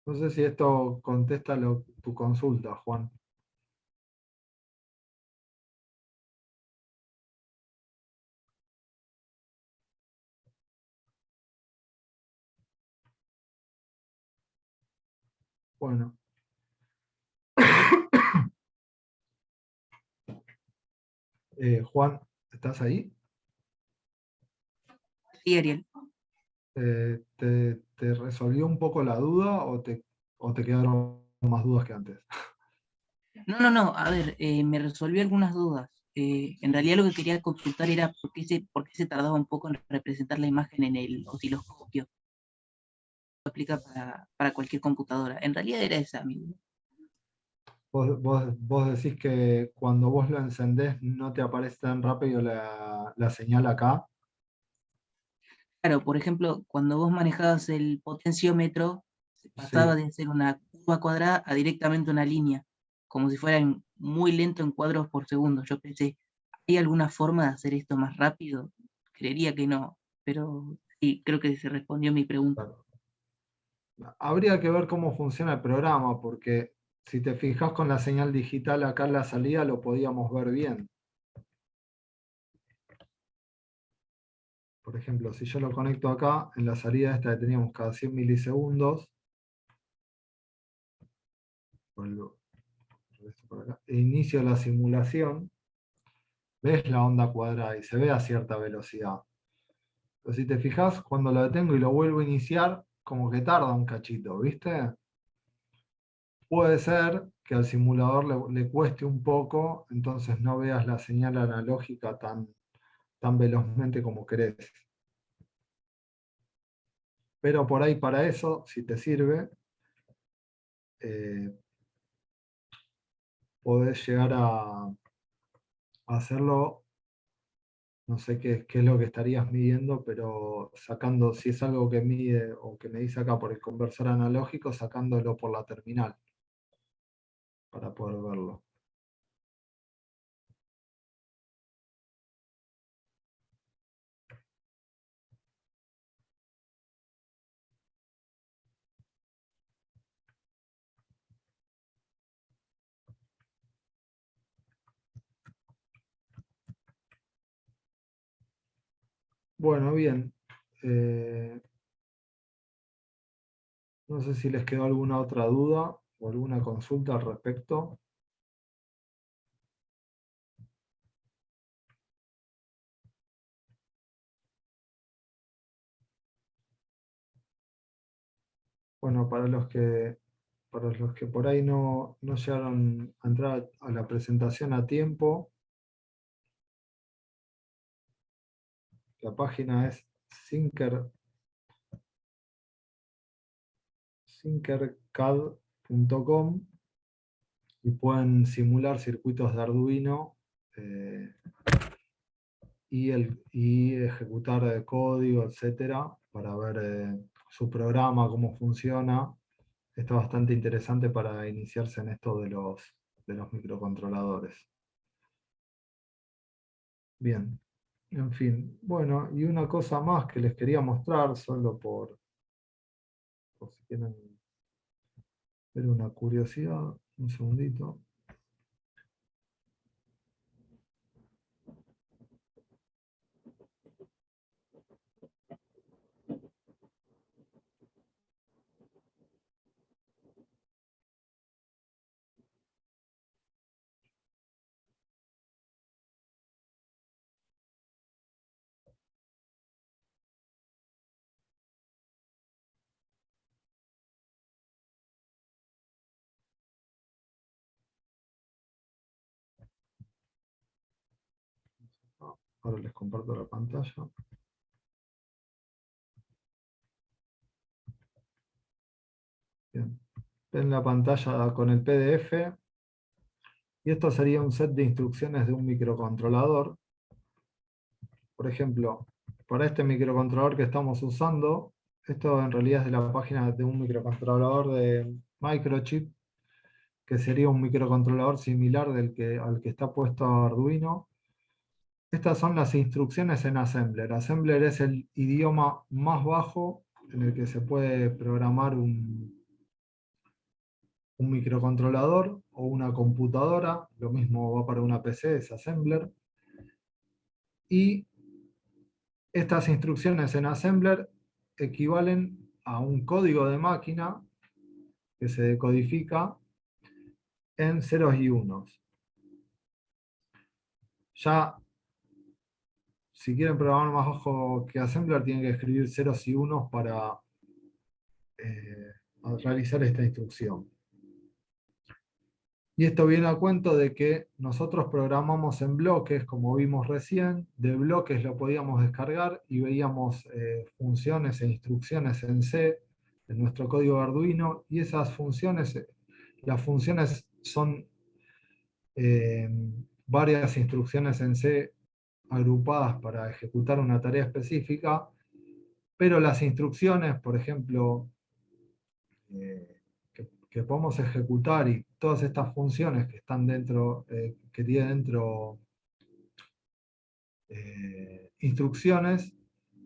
No sé si esto contesta tu consulta, Juan. Bueno. Juan, ¿estás ahí? sí, Ariel. ¿Te resolvió un poco la duda o te quedaron más dudas que antes? No, a ver, me resolvió algunas dudas. En realidad lo que quería consultar era por qué se tardaba un poco en representar la imagen en el osciloscopio. Aplica para cualquier computadora. En realidad era esa mi duda. Vos decís que cuando vos lo encendés no te aparece tan rápido la señal acá. Claro, por ejemplo, cuando vos manejabas el potenciómetro, se pasaba Sí. de ser una curva cuadrada a directamente una línea, como si fuera muy lento en cuadros por segundo. Yo pensé, ¿hay alguna forma de hacer esto más rápido? Creería que no, pero sí, creo que se respondió mi pregunta. Claro. Habría que ver cómo funciona el programa, porque si te fijas con la señal digital acá en la salida lo podíamos ver bien. Por ejemplo, si yo lo conecto acá, en la salida esta que teníamos cada 100 milisegundos, vuelvo esto por acá, e inicio la simulación, ves la onda cuadrada y se ve a cierta velocidad. Pero si te fijas, cuando lo detengo y lo vuelvo a iniciar, como que tarda un cachito, ¿viste? Puede ser que al simulador le cueste un poco, entonces no veas la señal analógica tan velozmente como querés. Pero por ahí para eso, si te sirve, eh, podés llegar a hacerlo, no sé qué es lo que estarías midiendo, pero sacando, si es algo que mide o que me dice acá por el conversor analógico, sacándolo por la terminal para poder verlo. Bueno, bien. No sé si les quedó alguna otra duda o alguna consulta al respecto. Bueno, para los que por ahí no llegaron a entrar a la presentación a tiempo, la página es thinkercad.com y pueden simular circuitos de Arduino eh, y ejecutar código, etcétera, para ver su programa, cómo funciona. Está bastante interesante para iniciarse en esto de los microcontroladores. Bien, en fin. Bueno, y una cosa más que les quería mostrar, solo por si quieren ver una curiosidad. Un segundito. Ahora les comparto la pantalla. Bien. Ven la pantalla con el PDF. Y esto sería un set de instrucciones de un microcontrolador. Por ejemplo, para este microcontrolador que estamos usando, esto en realidad es de la página de un microcontrolador de Microchip, que sería un microcontrolador similar al que está puesto Arduino. Estas son las instrucciones en Assembler. Assembler es el idioma más bajo en el que se puede programar un microcontrolador o una computadora. Lo mismo va para una PC, es Assembler. Y estas instrucciones en Assembler equivalen a un código de máquina que se decodifica en ceros y unos. Ya, si quieren programar más bajo que Assembler, tienen que escribir ceros y unos para realizar esta instrucción. Y esto viene a cuento de que nosotros programamos en bloques, como vimos recién, de bloques lo podíamos descargar y veíamos funciones e instrucciones en C, en nuestro código de Arduino, y esas funciones, las funciones son varias instrucciones en C agrupadas para ejecutar una tarea específica, pero las instrucciones, por ejemplo, que podemos ejecutar y todas estas funciones que están dentro, que tiene dentro instrucciones,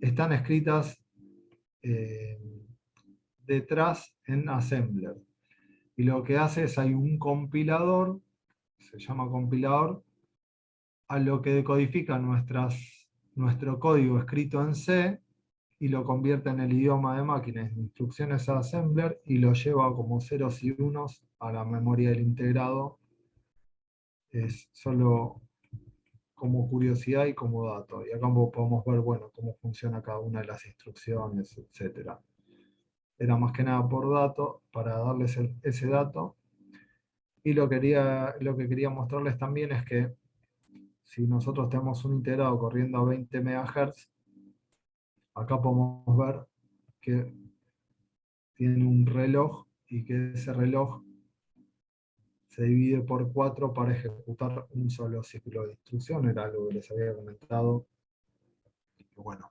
están escritas eh, detrás en Assembler. Y lo que hace es hay un compilador, se llama compilador, a lo que decodifica nuestro código escrito en C y lo convierte en el idioma de máquina, en instrucciones a Assembler, y lo lleva como ceros y unos a la memoria del integrado. Es solo como curiosidad y como dato. Y acá podemos ver, bueno, cómo funciona cada una de las instrucciones, etcétera. Era más que nada por dato, para darles ese dato. Y lo que quería mostrarles también es que si nosotros tenemos un integrado corriendo a 20 MHz, acá podemos ver que tiene un reloj y que ese reloj se divide por 4 para ejecutar un solo ciclo de instrucción. Era algo que les había comentado. Y bueno,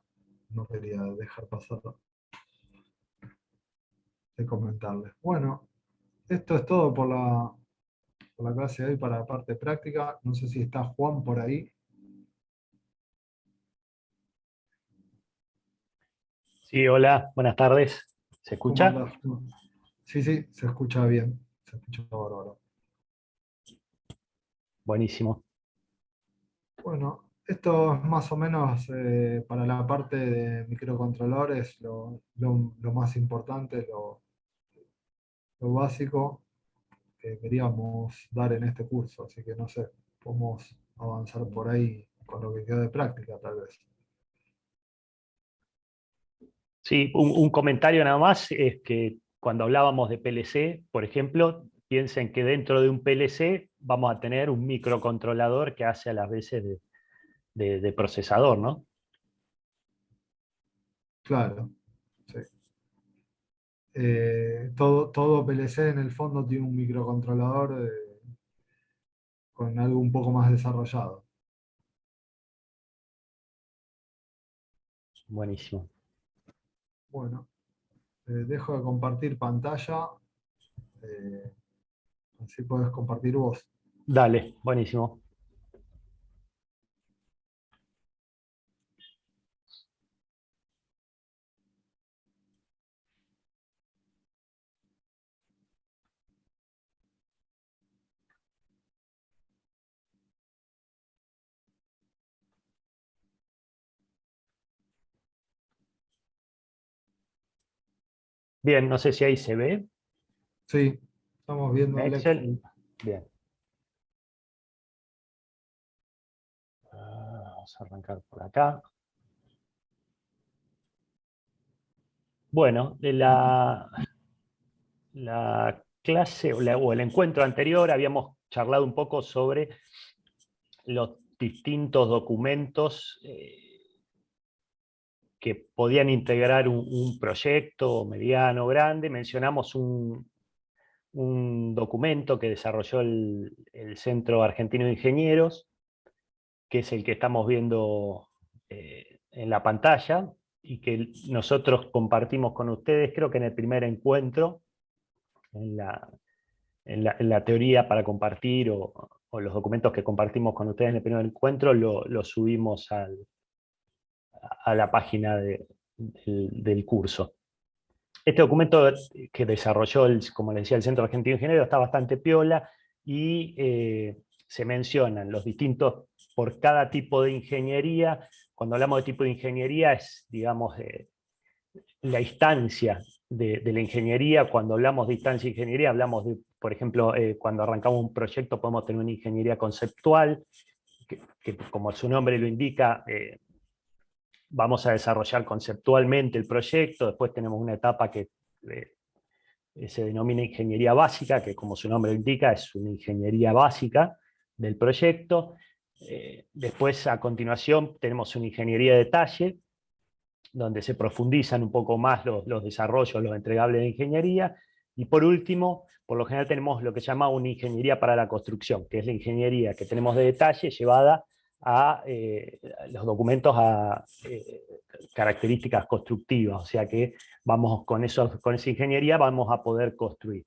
no quería dejar pasar de comentarles. Bueno, esto es todo por la clase de hoy para la parte práctica. No sé si está Juan por ahí. Sí, hola, buenas tardes. ¿Se ¿Cómo escucha? andás? Sí, sí, se escucha bien. Se escucha bárbaro. Buenísimo. Bueno, esto es más o menos para la parte de microcontroladores lo más importante, lo básico que queríamos dar en este curso. Así que no sé, podemos avanzar por ahí con lo que queda de práctica, tal vez. Sí, un comentario nada más es que cuando hablábamos de PLC, por ejemplo, piensen que dentro de un PLC vamos a tener un microcontrolador que hace a las veces de procesador, ¿no? Claro, sí. Todo PLC en el fondo tiene un microcontrolador con algo un poco más desarrollado. Buenísimo. Bueno, dejo de compartir pantalla, eh, así puedes compartir vos. Dale, buenísimo. Bien, no sé si ahí se ve Sí, estamos viendo en el Excel. Excel. Bien. Vamos a arrancar por acá. Bueno, de la clase o el encuentro anterior habíamos charlado un poco sobre los distintos documentos que podían integrar un proyecto mediano, grande. Mencionamos un documento que desarrolló el Centro Argentino de Ingenieros, que es el que estamos viendo en la pantalla, y que nosotros compartimos con ustedes, creo que en el primer encuentro, en la teoría para compartir o los documentos que compartimos con ustedes en el primer encuentro, lo subimos a la página del curso. Este documento que desarrolló, como les decía, el Centro Argentino de Ingenieros está bastante piola y se mencionan los distintos, por cada tipo de ingeniería. Cuando hablamos de tipo de ingeniería es, digamos, la instancia de la ingeniería. Cuando hablamos de instancia de ingeniería, hablamos de, por ejemplo, cuando arrancamos un proyecto podemos tener una ingeniería conceptual, que como su nombre lo indica, vamos a desarrollar conceptualmente el proyecto. Después tenemos una etapa que se denomina ingeniería básica, que como su nombre indica es una ingeniería básica del proyecto. Después, a continuación, tenemos una ingeniería de detalle, donde se profundizan un poco más los desarrollos, los entregables de ingeniería. Y por último, por lo general tenemos lo que se llama una ingeniería para la construcción, que es la ingeniería que tenemos de detalle llevada a los documentos a características constructivas, o sea que vamos con esa ingeniería vamos a poder construir.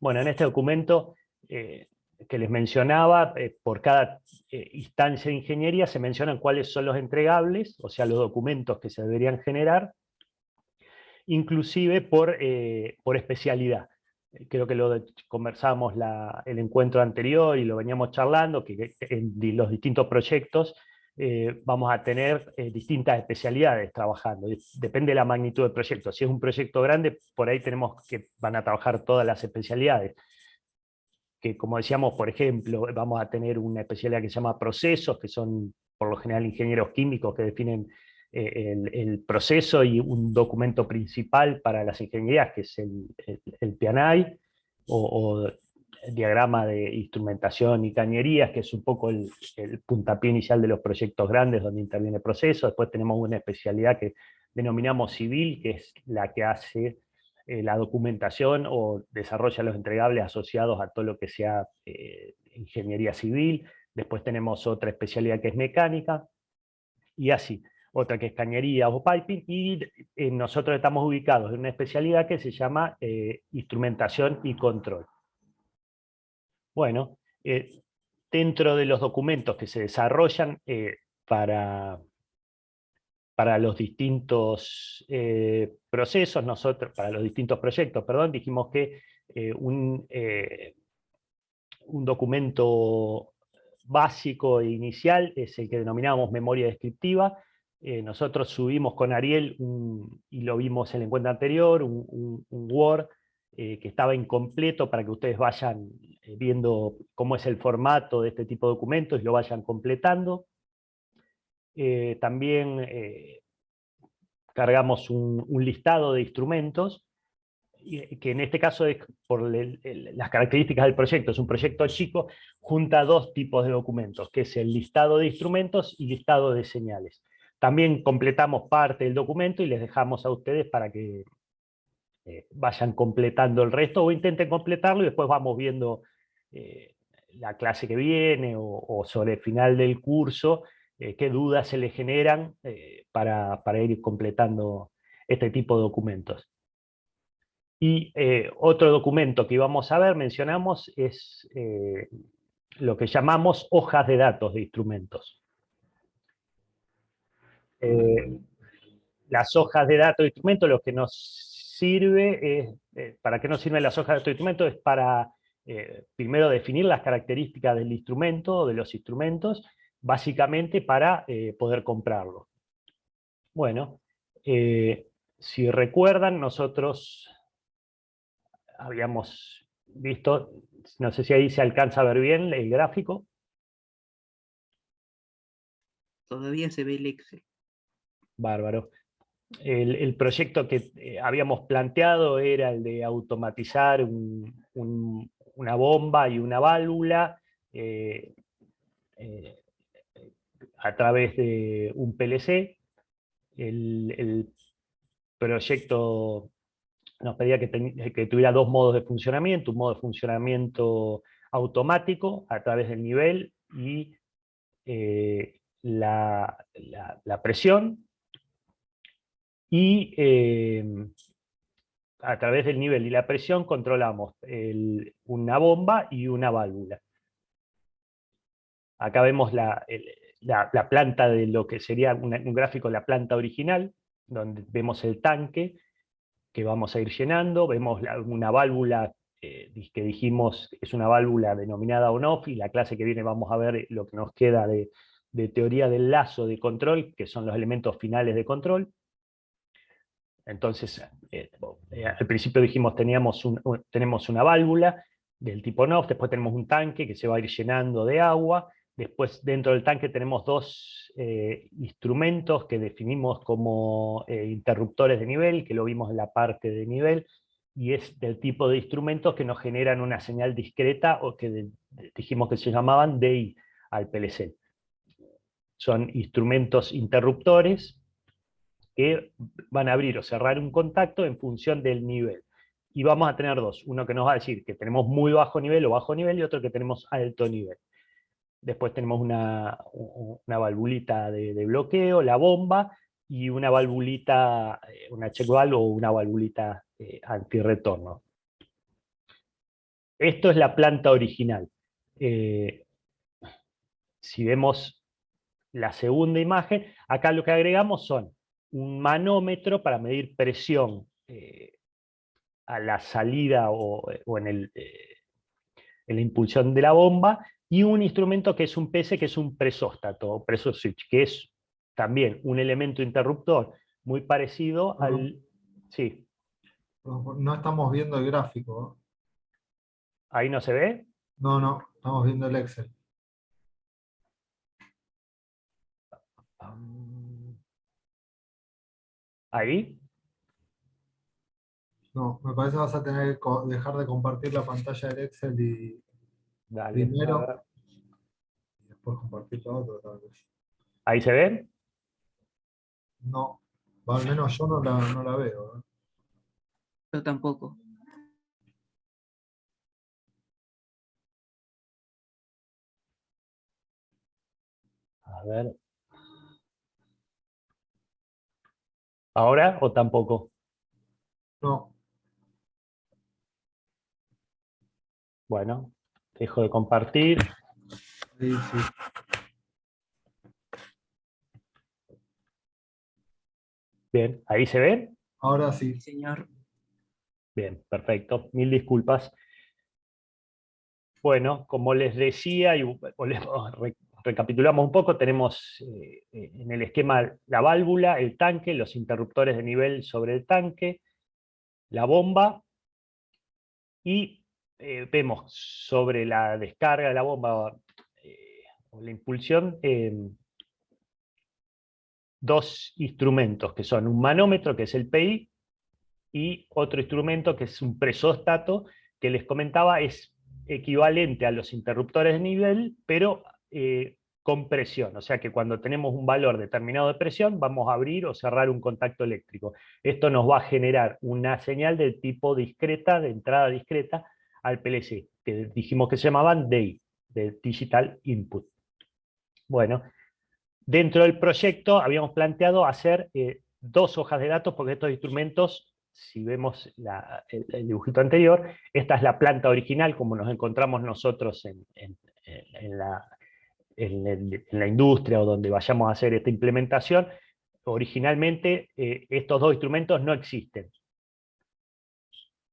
Bueno, en este documento que les mencionaba, por cada instancia de ingeniería se mencionan cuáles son los entregables, o sea, los documentos que se deberían generar, inclusive por especialidad. Creo que lo conversamos el encuentro anterior y lo veníamos charlando, que en los distintos proyectos vamos a tener distintas especialidades trabajando. Depende de la magnitud del proyecto. Si es un proyecto grande, por ahí tenemos que van a trabajar todas las especialidades. que, como decíamos, por ejemplo, vamos a tener una especialidad que se llama procesos, que son por lo general ingenieros químicos que definen el proceso, y un documento principal para las ingenierías, que es el PNI, o diagrama de instrumentación y cañerías, que es un poco el puntapié inicial de los proyectos grandes donde interviene proceso. Después tenemos una especialidad que denominamos civil, que es la que hace la documentación o desarrolla los entregables asociados a todo lo que sea ingeniería civil. Después tenemos otra especialidad que es mecánica, y así. Otra que es cañería o piping, y nosotros estamos ubicados en una especialidad que se llama instrumentación y control. Bueno, dentro de los documentos que se desarrollan para los distintos procesos, para los distintos proyectos, perdón, dijimos que un documento básico e inicial es el que denominamos memoria descriptiva. Nosotros subimos con Ariel, y lo vimos en el encuentro anterior, un Word que estaba incompleto, para que ustedes vayan viendo cómo es el formato de este tipo de documentos y lo vayan completando. También cargamos un listado de instrumentos, que en este caso es por las características del proyecto. Es un proyecto chico, junta dos tipos de documentos, que es el listado de instrumentos y listado de señales. También completamos parte del documento y les dejamos a ustedes para que vayan completando el resto, o intenten completarlo, y después vamos viendo la clase que viene, o sobre el final del curso, qué dudas se les generan para ir completando este tipo de documentos. Y otro documento que íbamos a ver, mencionamos, es lo que llamamos hojas de datos de instrumentos. Las hojas de datos de instrumentos, lo que nos sirve es, ¿para qué nos sirven las hojas de datos de instrumentos? Es para, primero, definir las características del instrumento o de los instrumentos, básicamente para poder comprarlo. Bueno, si recuerdan, nosotros habíamos visto, no sé si ahí se alcanza a ver bien el gráfico. Todavía se ve el Excel. Bárbaro. El proyecto que habíamos planteado era el de automatizar una bomba y una válvula a través de un PLC. El proyecto nos pedía que tuviera dos modos de funcionamiento: un modo de funcionamiento automático a través del nivel y la presión, y a través del nivel y la presión controlamos una bomba y una válvula. Acá vemos la planta de lo que sería un gráfico de la planta original, donde vemos el tanque que vamos a ir llenando. Vemos una válvula que dijimos es una válvula denominada on-off, y la clase que viene vamos a ver lo que nos queda de teoría del lazo de control, que son los elementos finales de control. Entonces, al principio dijimos tenemos una válvula del tipo on-off, después tenemos un tanque que se va a ir llenando de agua. Después, dentro del tanque tenemos dos instrumentos que definimos como interruptores de nivel, que lo vimos en la parte de nivel, y es del tipo de instrumentos que nos generan una señal discreta, o que dijimos que se llamaban DI al PLC. Son instrumentos interruptores que van a abrir o cerrar un contacto en función del nivel. Y vamos a tener dos: uno que nos va a decir que tenemos muy bajo nivel o bajo nivel, y otro que tenemos alto nivel. Después tenemos una valvulita de bloqueo, la bomba, y una valvulita, una check valve o una valvulita antirretorno. Esto es la planta original. Si vemos la segunda imagen, acá lo que agregamos son un manómetro para medir presión a la salida o en la impulsión de la bomba, y un instrumento que es un PC, que es un presóstato o pressure switch, que es también un elemento interruptor muy parecido al... Sí. No estamos viendo el gráfico. ¿Ahí no se ve? No, no, estamos viendo el Excel. Ahí. No, me parece que vas a tener que dejar de compartir la pantalla del Excel y Dale. A primero ver. y después compartir la otra tal vez. Ahí se ve. No, al menos yo no la veo. Yo tampoco. A ver. ¿Ahora o tampoco? No, Bueno, dejo de compartir. ahí sí. Bien, ¿ahí se ve? Ahora Sí, sí. señor. Bien, perfecto. Mil disculpas. Bueno, como les decía, recapitulamos un poco, tenemos en el esquema la válvula, el tanque, los interruptores de nivel sobre el tanque, la bomba, y vemos sobre la descarga de la bomba o la impulsión dos instrumentos, que son un manómetro, que es el PI, y otro instrumento que es un presóstato, que les comentaba es equivalente a los interruptores de nivel, pero con presión. O sea que cuando tenemos un valor determinado de presión, vamos a abrir o cerrar un contacto eléctrico. Esto nos va a generar una señal del tipo discreta, de entrada discreta, al PLC, que dijimos que se llamaban DI, de Digital Input. Bueno, dentro del proyecto habíamos planteado hacer dos hojas de datos, porque estos instrumentos, si vemos el dibujito anterior, esta es la planta original, como nos encontramos nosotros en la industria o donde vayamos a hacer esta implementación. Originalmente estos dos instrumentos no existen.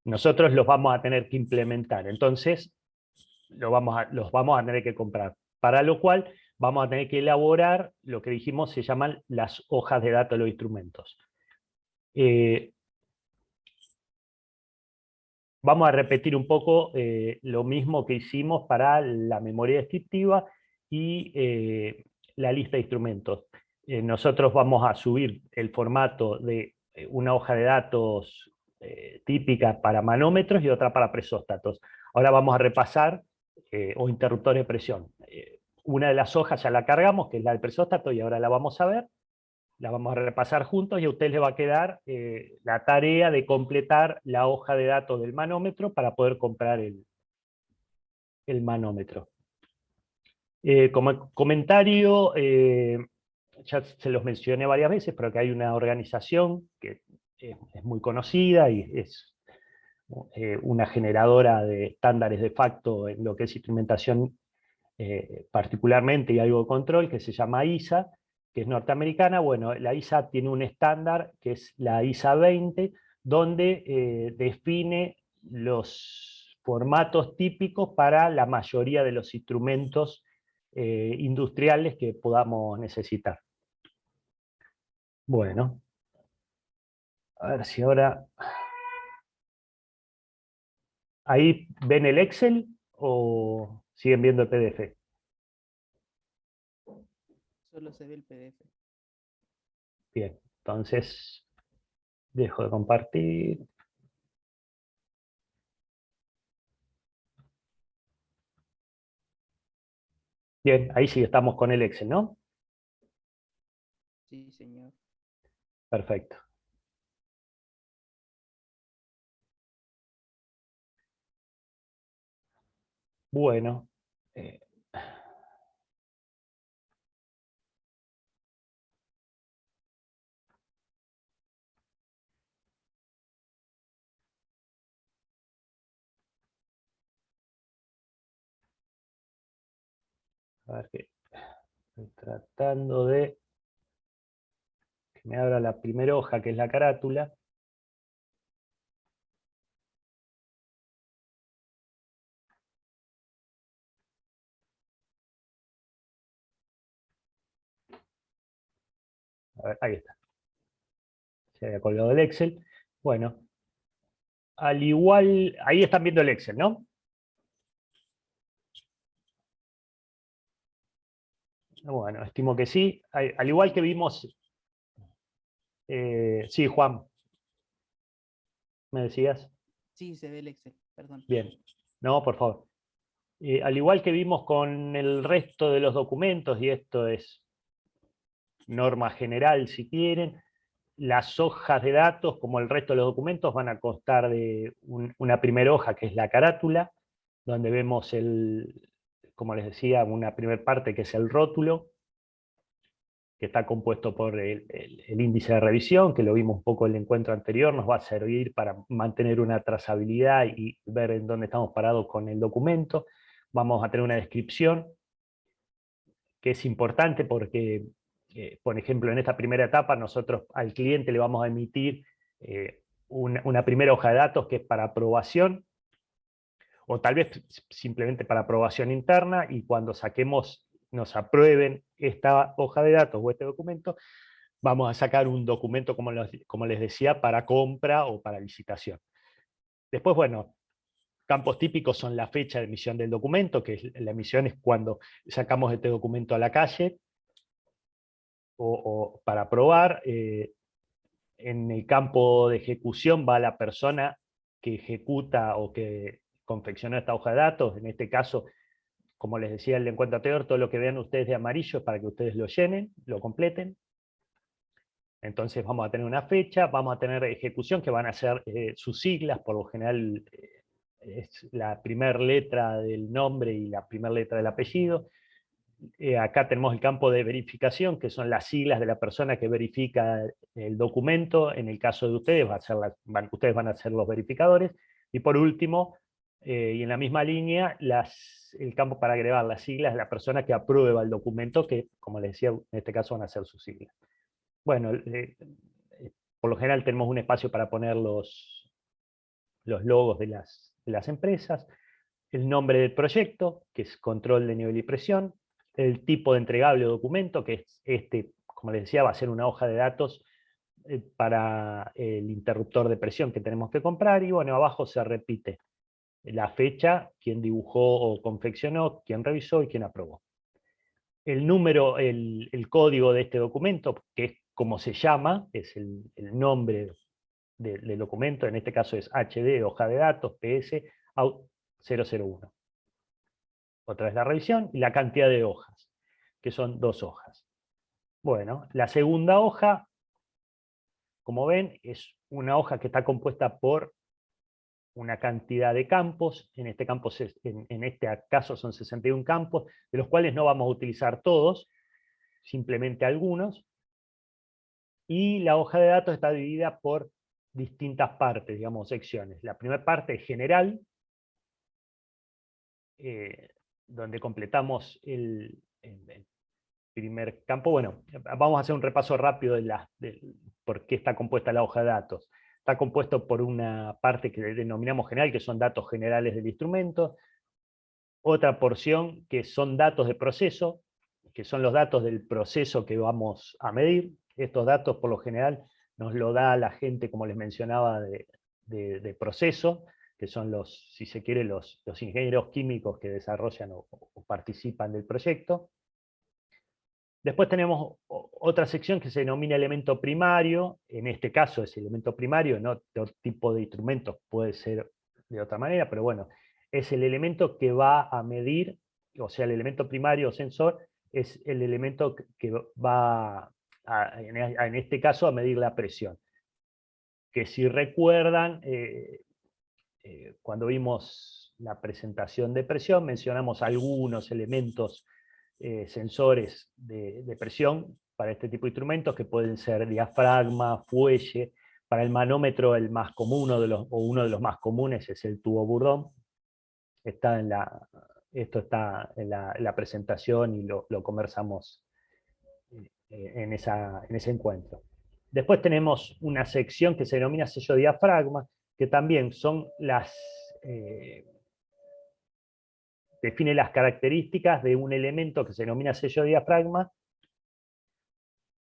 Nosotros los vamos a tener que implementar, entonces los vamos a tener que comprar. Para lo cual vamos a tener que elaborar lo que dijimos se llaman las hojas de datos de los instrumentos. Vamos a repetir un poco lo mismo que hicimos para la memoria descriptiva y la lista de instrumentos. Nosotros vamos a subir el formato de una hoja de datos típica para manómetros y otra para presóstatos. Ahora vamos a repasar, o interruptores de presión. Una de las hojas ya la cargamos, que es la del presóstato, y ahora la vamos a ver. La vamos a repasar juntos y a usted le va a quedar la tarea de completar la hoja de datos del manómetro para poder comprar el manómetro. Como comentario, ya se los mencioné varias veces, pero que hay una organización que es muy conocida y es una generadora de estándares de facto en lo que es instrumentación particularmente y algo de control, que se llama ISA, que es norteamericana. Bueno, la ISA tiene un estándar que es la ISA 20, donde define los formatos típicos para la mayoría de los instrumentos industriales que podamos necesitar. Bueno, a ver si ahora... ¿Ahí ven el Excel o siguen viendo el PDF? Solo se ve el PDF. Bien, entonces dejo de compartir. Bien, ahí sí estamos con el Excel, ¿no? Sí, señor. Perfecto. Bueno, a ver que estoy tratando de que me abra la primera hoja, que es la carátula. A ver, ahí está. Se había colgado el Excel. Bueno, al igual, ahí están viendo el Excel, ¿no? Bueno, estimo que sí. Al igual que vimos... sí, Juan, ¿me decías? Sí, se ve el Excel, perdón. Bien. No, por favor. Al igual que vimos con el resto de los documentos, y esto es norma general si quieren, las hojas de datos, como el resto de los documentos, van a constar de una primera hoja que es la carátula, donde vemos como les decía, una primera parte que es el rótulo, que está compuesto por el índice de revisión, que lo vimos un poco en el encuentro anterior, nos va a servir para mantener una trazabilidad y ver en dónde estamos parados con el documento. Vamos a tener una descripción, que es importante porque, por ejemplo, en esta primera etapa nosotros al cliente le vamos a emitir una primera hoja de datos que es para aprobación, o tal vez simplemente para aprobación interna, y cuando nos aprueben esta hoja de datos o este documento, vamos a sacar un documento, como les decía, para compra o para licitación. Después, bueno, campos típicos son la fecha de emisión del documento, que la emisión es cuando sacamos este documento a la calle, o para aprobar. En el campo de ejecución va la persona que ejecuta o que confeccionó esta hoja de datos. En este caso, como les decía en el encuentro anterior, todo lo que vean ustedes de amarillo es para que ustedes lo llenen, lo completen. Entonces vamos a tener una fecha, vamos a tener ejecución, que van a ser sus siglas, por lo general es la primera letra del nombre y la primera letra del apellido. Acá tenemos el campo de verificación, que son las siglas de la persona que verifica el documento. En el caso de ustedes, ustedes van a ser los verificadores. Y por último, y en la misma línea, el campo para agregar las siglas de la persona que aprueba el documento, que, como les decía, en este caso van a ser sus siglas. Bueno, por lo general tenemos un espacio para poner los logos de las empresas, el nombre del proyecto, que es control de nivel y presión, el tipo de entregable o documento, que es como les decía, va a ser una hoja de datos para el interruptor de presión que tenemos que comprar, y bueno, abajo se repite la fecha, quién dibujó o confeccionó, quién revisó y quién aprobó. El número, el código de este documento, que es como se llama, es el nombre del documento, en este caso es HD, hoja de datos, PS, out 001. Otra es la revisión, y la cantidad de hojas, que son 2 hojas. Bueno, la segunda hoja, como ven, es una hoja que está compuesta por una cantidad de campos. En este caso son 61 campos, de los cuales no vamos a utilizar todos, simplemente algunos. Y la hoja de datos está dividida por distintas partes, digamos, secciones. La primera parte es general, donde completamos el primer campo. Bueno, vamos a hacer un repaso rápido de por qué está compuesta la hoja de datos. Está compuesto por una parte que denominamos general, que son datos generales del instrumento, otra porción que son datos de proceso, que son los datos del proceso que vamos a medir. Estos datos por lo general nos lo da la gente, como les mencionaba, de proceso, que son si se quiere, los ingenieros químicos que desarrollan o participan del proyecto. Después tenemos otra sección que se denomina elemento primario. En este caso es elemento primario, no otro tipo de instrumentos puede ser de otra manera, pero bueno, es el elemento que va a medir, o sea, el elemento primario o sensor es el elemento que va en este caso a medir la presión. Que si recuerdan, cuando vimos la presentación de presión, mencionamos algunos elementos sensores de presión para este tipo de instrumentos, que pueden ser diafragma, fuelle. Para el manómetro el más común, uno de los más comunes es el tubo Bourdon. Esto está en la presentación y lo conversamos en ese encuentro. Después tenemos una sección que se denomina sello diafragma, que también son define las características de un elemento que se denomina sello diafragma,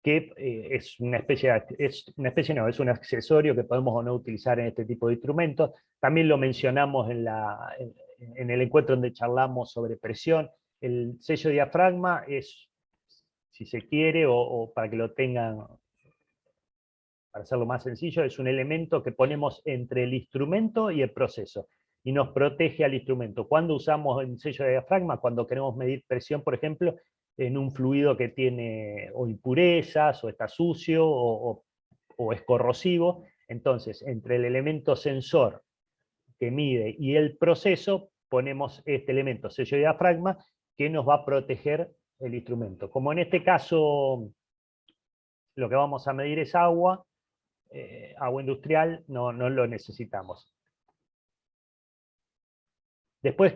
que es un accesorio que podemos o no utilizar en este tipo de instrumentos. También lo mencionamos en el encuentro donde charlamos sobre presión. El sello diafragma si se quiere, o para que lo tengan, para hacerlo más sencillo, es un elemento que ponemos entre el instrumento y el proceso, y nos protege al instrumento. ¿Cuándo usamos el sello de diafragma? Cuando queremos medir presión, por ejemplo, en un fluido que tiene o impurezas, o está sucio, o es corrosivo. Entonces, entre el elemento sensor que mide y el proceso, ponemos este elemento, sello de diafragma, que nos va a proteger el instrumento. Como en este caso lo que vamos a medir es agua, agua industrial, no lo necesitamos. Después,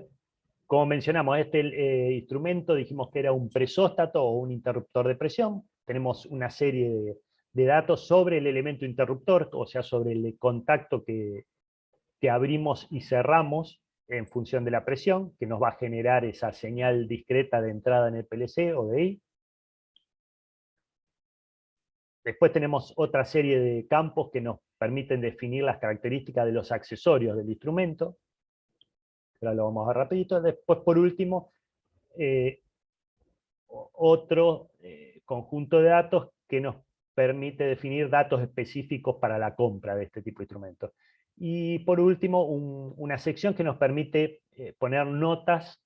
como mencionamos, este instrumento dijimos que era un presóstato o un interruptor de presión. Tenemos una serie de datos sobre el elemento interruptor, o sea, sobre el contacto que abrimos y cerramos en función de la presión, que nos va a generar esa señal discreta de entrada en el PLC o de I. Después tenemos otra serie de campos que nos permiten definir las características de los accesorios del instrumento. Ahora lo vamos a ver rapidito. Después, por último, otro conjunto de datos que nos permite definir datos específicos para la compra de este tipo de instrumentos. Y por último, una sección que nos permite poner notas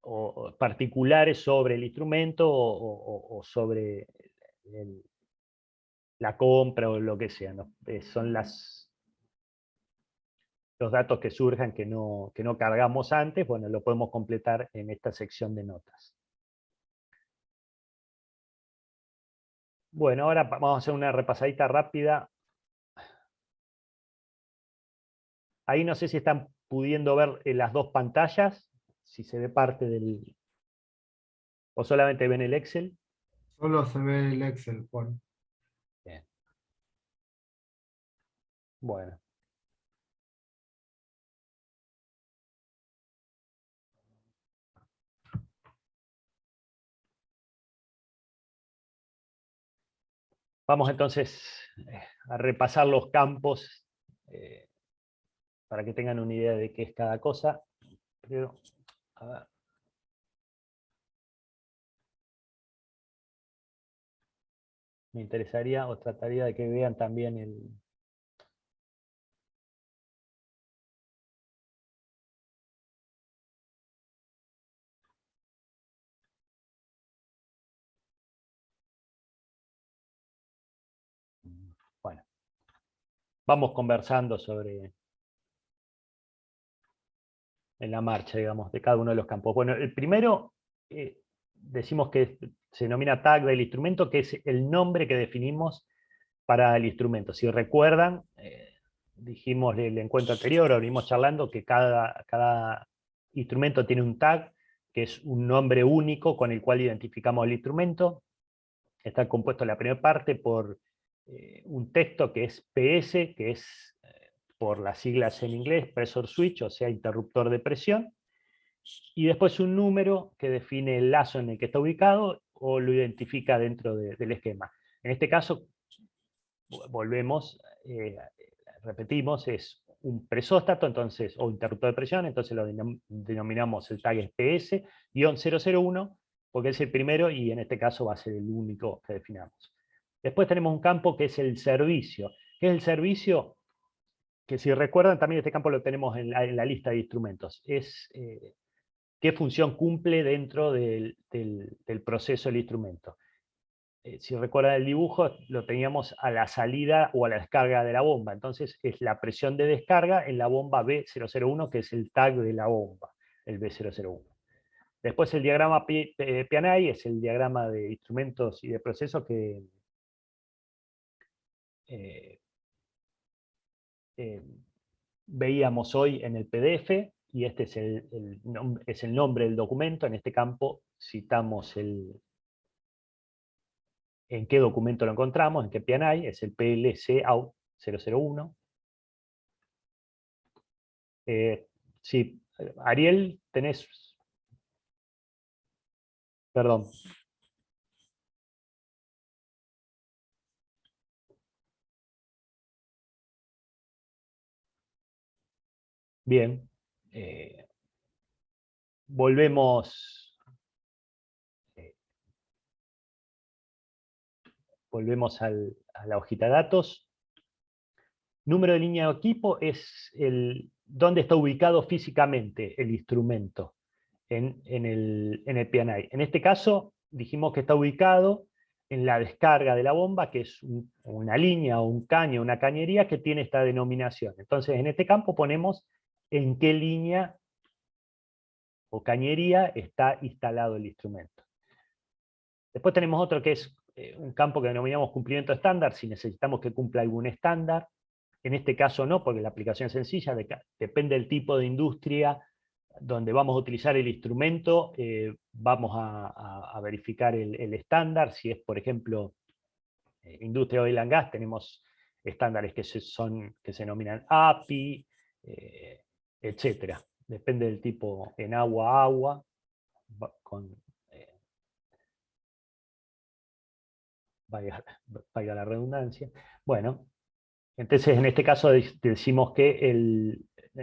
o particulares sobre el instrumento o sobre la compra o lo que sea, ¿no? Son los datos que surjan que no cargamos antes, bueno, lo podemos completar en esta sección de notas. Bueno, ahora vamos a hacer una repasadita rápida. Ahí no sé si están pudiendo ver las dos pantallas, si se ve parte del... o solamente ven el Excel. Solo se ve el Excel, Juan. Bien. Bueno. Vamos entonces a repasar los campos para que tengan una idea de qué es cada cosa. Pero, a ver. Me interesaría o trataría de que vean también el... Bueno, vamos conversando sobre en la marcha, digamos, de cada uno de los campos. Bueno, el primero, decimos que se denomina tag del instrumento, que es el nombre que definimos para el instrumento. Si recuerdan, dijimos en el encuentro anterior, o venimos charlando, que cada instrumento tiene un tag, que es un nombre único con el cual identificamos el instrumento. Está compuesto en la primera parte por un texto que es PS, que es por las siglas en inglés, pressure switch, o sea, interruptor de presión, y después un número que define el lazo en el que está ubicado o lo identifica dentro del esquema. En este caso, volvemos, repetimos, es un presóstato, entonces, o interruptor de presión, entonces lo denominamos el tag PS-001, porque es el primero y en este caso va a ser el único que definamos. Después tenemos un campo que es el servicio. ¿Qué es el servicio? Que si recuerdan, también este campo lo tenemos en la lista de instrumentos. Es qué función cumple dentro del proceso del instrumento. Si recuerdan el dibujo, lo teníamos a la salida o a la descarga de la bomba. Entonces es la presión de descarga en la bomba B001, que es el tag de la bomba, el B001. Después el diagrama PIANAI es el diagrama de instrumentos y de procesos que veíamos hoy en el PDF, y este es el nombre del documento. En este campo citamos en qué documento lo encontramos, en qué PIANAI, es el PLC Out 001. Sí, Ariel, tenés... Perdón. Bien. Volvemos volvemos a la hojita de datos. Número de línea de equipo es dónde está ubicado físicamente el instrumento en el P&I. En este caso, dijimos que está ubicado en la descarga de la bomba, que es una línea o un caño, una cañería que tiene esta denominación. Entonces, en este campo ponemos en qué línea o cañería está instalado el instrumento. Después tenemos otro que es un campo que denominamos cumplimiento estándar, si necesitamos que cumpla algún estándar. En este caso no, porque la aplicación es sencilla, depende del tipo de industria donde vamos a utilizar el instrumento, vamos a verificar el estándar. Si es, por ejemplo, industria oil and gas, tenemos estándares que se denominan API, etc. Depende del tipo, en agua, agua, valga la redundancia. Bueno, entonces en este caso decimos que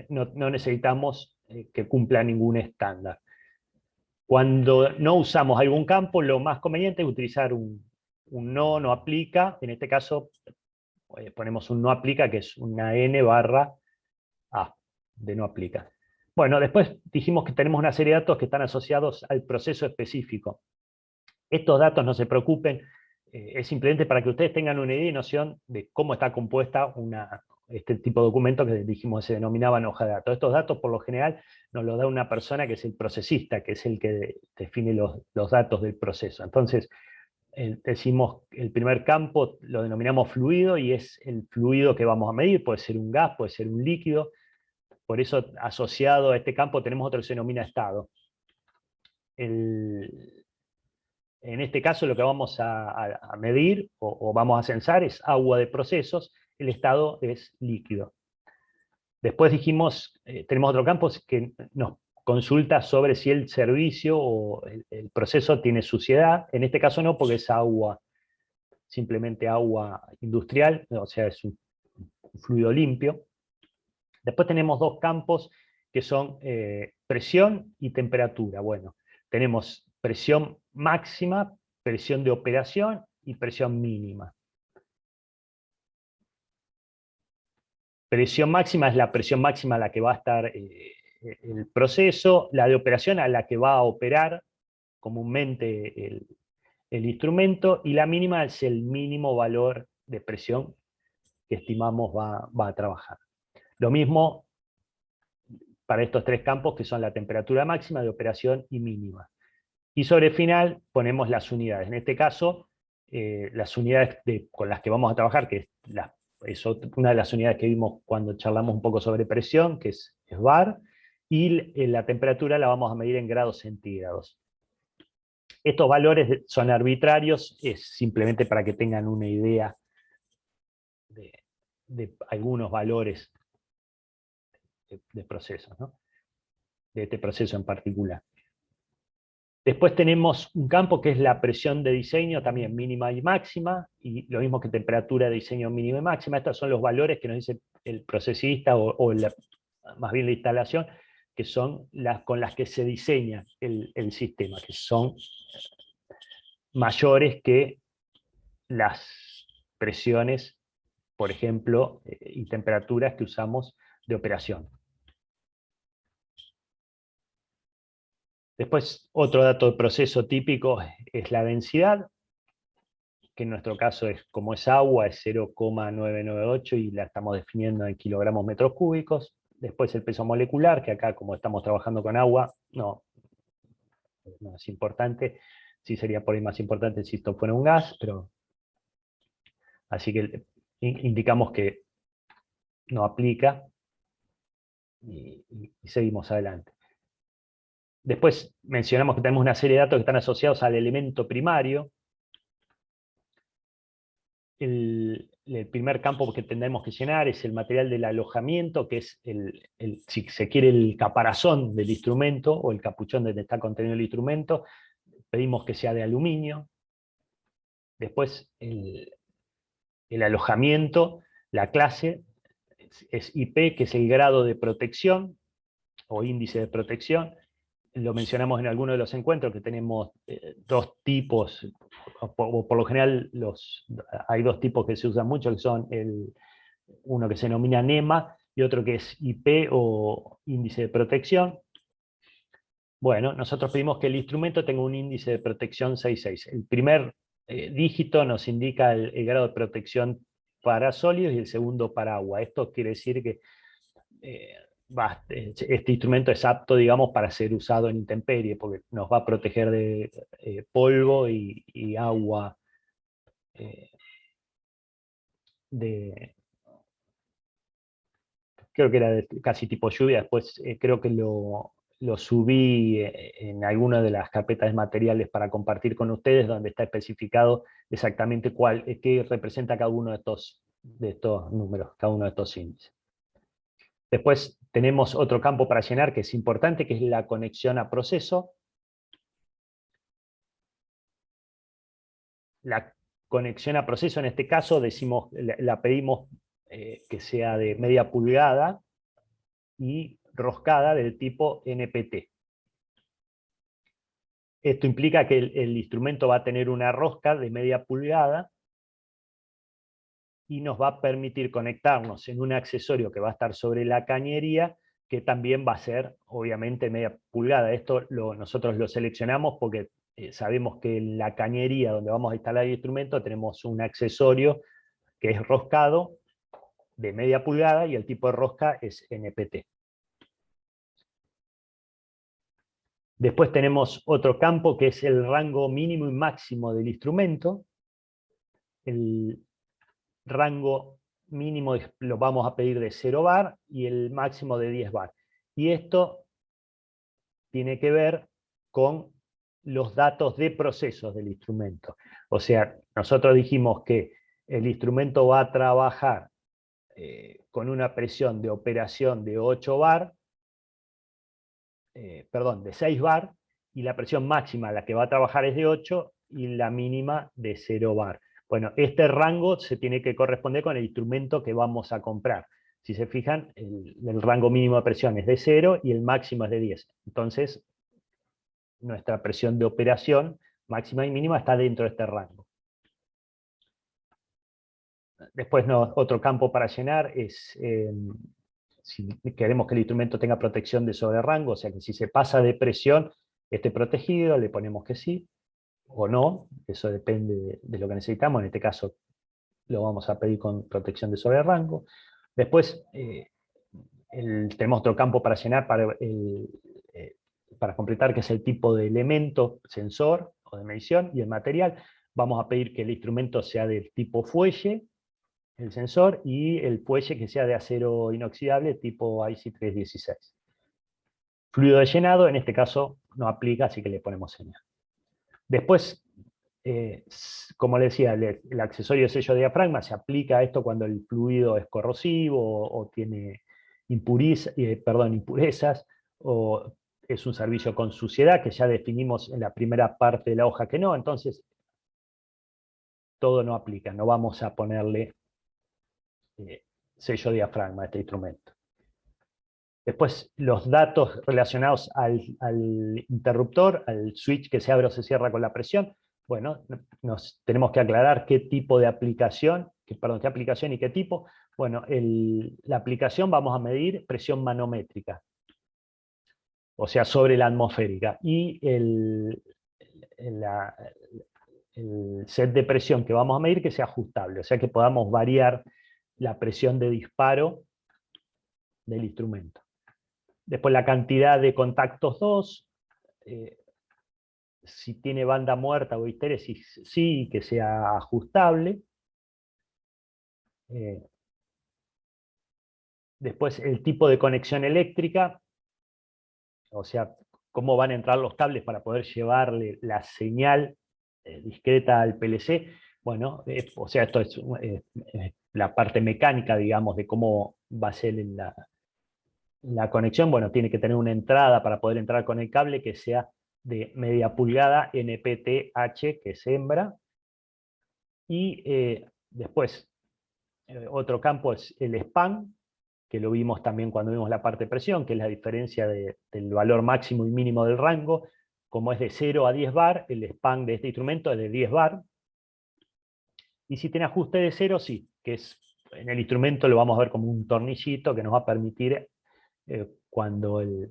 no necesitamos que cumpla ningún estándar. Cuando no usamos algún campo, lo más conveniente es utilizar un no aplica. En este caso ponemos un no aplica, que es una N/A de no aplica. Bueno, después dijimos que tenemos una serie de datos que están asociados al proceso específico. Estos datos, no se preocupen, es simplemente para que ustedes tengan una idea y noción de cómo está compuesta este tipo de documento que dijimos se denominaban hoja de datos. Estos datos, por lo general, nos los da una persona que es el procesista, que es el que define los datos del proceso. Entonces, decimos el primer campo lo denominamos fluido, y es el fluido que vamos a medir. Puede ser un gas, puede ser un líquido. Por eso, asociado a este campo, tenemos otro que se denomina estado. En este caso, lo que vamos a medir o vamos a censar es agua de procesos. El estado es líquido. Después dijimos, tenemos otro campo que nos consulta sobre si el servicio o el proceso tiene suciedad. En este caso no, porque es agua, simplemente agua industrial, o sea, es un fluido limpio. Después tenemos dos campos que son presión y temperatura. Bueno, tenemos presión máxima, presión de operación y presión mínima. Presión máxima es la presión máxima a la que va a estar el proceso, la de operación a la que va a operar comúnmente el instrumento, y la mínima es el mínimo valor de presión que estimamos va a trabajar. Lo mismo para estos tres campos, que son la temperatura máxima, de operación y mínima. Y sobre el final ponemos las unidades. En este caso, las unidades con las que vamos a trabajar, que es una de las unidades que vimos cuando charlamos un poco sobre presión, que es bar, y la temperatura la vamos a medir en grados centígrados. Estos valores son arbitrarios, es simplemente para que tengan una idea de algunos valores de procesos, ¿no? De este proceso en particular. Después tenemos un campo que es la presión de diseño, también mínima y máxima, y lo mismo que temperatura de diseño mínima y máxima. Estos son los valores que nos dice el procesista, más bien la instalación, que son con las que se diseña el sistema, que son mayores que las presiones, por ejemplo, y temperaturas que usamos de operación. Después, otro dato de proceso típico es la densidad, que en nuestro caso, como es agua, es 0,998 y la estamos definiendo en kilogramos metros cúbicos. Después el peso molecular, que acá, como estamos trabajando con agua, no es importante. Sí sería por ahí más importante si esto fuera un gas, pero así que indicamos que no aplica y seguimos adelante. Después mencionamos que tenemos una serie de datos que están asociados al elemento primario. El primer campo que tendremos que llenar es el material del alojamiento, que es, si se quiere, el caparazón del instrumento, o el capuchón donde está contenido el instrumento. Pedimos que sea de aluminio. Después el alojamiento, la clase, es IP, que es el grado de protección, o índice de protección. Lo mencionamos en alguno de los encuentros, que tenemos dos tipos, o por lo general hay dos tipos que se usan mucho, que son uno que se denomina NEMA y otro que es IP o índice de protección. Bueno, nosotros pedimos que el instrumento tenga un índice de protección 6.6. El primer dígito nos indica el grado de protección para sólidos y el segundo para agua. Esto quiere decir que este instrumento es apto, digamos, para ser usado en intemperie, porque nos va a proteger de polvo y agua creo que era casi tipo lluvia. Después creo que lo subí en alguna de las carpetas de materiales para compartir con ustedes, donde está especificado exactamente qué representa cada uno de estos números, cada uno de estos índices. Después tenemos otro campo para llenar que es importante, que es la conexión a proceso. La conexión a proceso, en este caso, la pedimos que sea de media pulgada y roscada del tipo NPT. Esto implica que el instrumento va a tener una rosca de media pulgada y nos va a permitir conectarnos en un accesorio que va a estar sobre la cañería, que también va a ser, obviamente, media pulgada. Esto nosotros lo seleccionamos porque sabemos que en la cañería donde vamos a instalar el instrumento tenemos un accesorio que es roscado de media pulgada y el tipo de rosca es NPT. Después tenemos otro campo que es el rango mínimo y máximo del instrumento. El rango mínimo lo vamos a pedir de 0 bar y el máximo de 10 bar. Y esto tiene que ver con los datos de procesos del instrumento. O sea, nosotros dijimos que el instrumento va a trabajar con una presión de operación de 8 bar, de 6 bar, y la presión máxima a la que va a trabajar es de 8 y la mínima de 0 bar. Bueno, este rango se tiene que corresponder con el instrumento que vamos a comprar. Si se fijan, el rango mínimo de presión es de 0 y el máximo es de 10. Entonces, nuestra presión de operación máxima y mínima está dentro de este rango. Después, otro campo para llenar es si queremos que el instrumento tenga protección de sobrerango, o sea que si se pasa de presión esté protegido, le ponemos que sí o no, eso depende de lo que necesitamos. En este caso lo vamos a pedir con protección de sobrerango. Después tenemos otro campo para llenar para completar, que es el tipo de elemento, sensor o de medición, y el material. Vamos a pedir que el instrumento sea del tipo fuelle, el sensor, y el fuelle que sea de acero inoxidable tipo IC 316. Fluido de llenado, en este caso no aplica, así que le ponemos señal. Después, como le decía, el accesorio de sello de diafragma se aplica a esto cuando el fluido es corrosivo o tiene impurezas, o es un servicio con suciedad, que ya definimos en la primera parte de la hoja que no. Entonces todo no aplica, no vamos a ponerle sello diafragma a este instrumento. Después, los datos relacionados al interruptor, al switch que se abre o se cierra con la presión. Bueno, tenemos que aclarar qué tipo de aplicación, qué aplicación y qué tipo. Bueno, la aplicación vamos a medir presión manométrica, o sea, sobre la atmosférica. Y el set de presión que vamos a medir que sea ajustable, o sea que podamos variar la presión de disparo del instrumento. Después la cantidad de contactos 2, si tiene banda muerta o histéresis, sí, que sea ajustable. Después el tipo de conexión eléctrica, o sea, cómo van a entrar los cables para poder llevarle la señal discreta al PLC. Bueno, o sea, esto es la parte mecánica, digamos, de cómo va a ser la conexión. Bueno, tiene que tener una entrada para poder entrar con el cable que sea de media pulgada NPT-H, que es hembra. Y después, otro campo es el span, que lo vimos también cuando vimos la parte de presión, que es la diferencia del valor máximo y mínimo del rango. Como es de 0 a 10 bar, el span de este instrumento es de 10 bar, Y si tiene ajuste de 0, sí, que es en el instrumento lo vamos a ver como un tornillito que nos va a permitir cuando el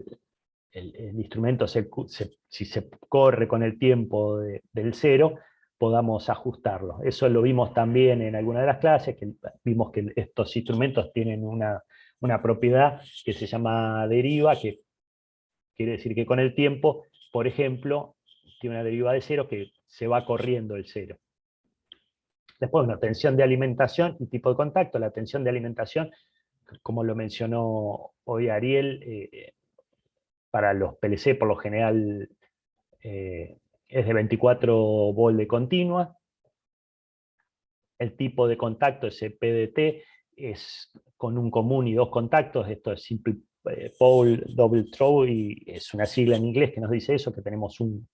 instrumento si se corre con el tiempo del 0, podamos ajustarlo. Eso lo vimos también en alguna de las clases, que vimos que estos instrumentos tienen una propiedad que se llama deriva, que quiere decir que con el tiempo, por ejemplo, tiene una deriva de 0 que se va corriendo el 0. Después, bueno, tensión de alimentación y tipo de contacto. La tensión de alimentación, como lo mencionó hoy Ariel, para los PLC por lo general es de 24 volt de continua. El tipo de contacto, ese PDT, es con un común y dos contactos. Esto es Simple Pole Double Throw, y es una sigla en inglés que nos dice eso, que tenemos un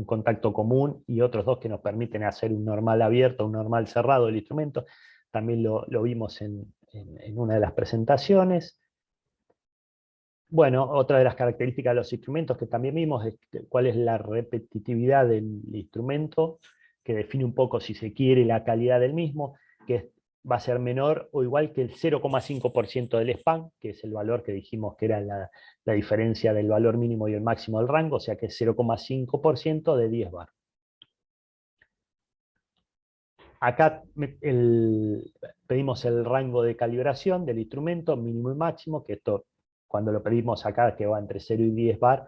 contacto común y otros dos que nos permiten hacer un normal abierto, un normal cerrado del instrumento. También lo vimos en una de las presentaciones. Bueno, otra de las características de los instrumentos que también vimos es cuál es la repetitividad del instrumento, que define un poco, si se quiere, la calidad del mismo, que va a ser menor o igual que el 0,5% del span, que es el valor que dijimos que era la diferencia del valor mínimo y el máximo del rango, o sea que es 0,5% de 10 bar. Acá pedimos el rango de calibración del instrumento, mínimo y máximo, que esto, cuando lo pedimos acá, que va entre 0 y 10 bar,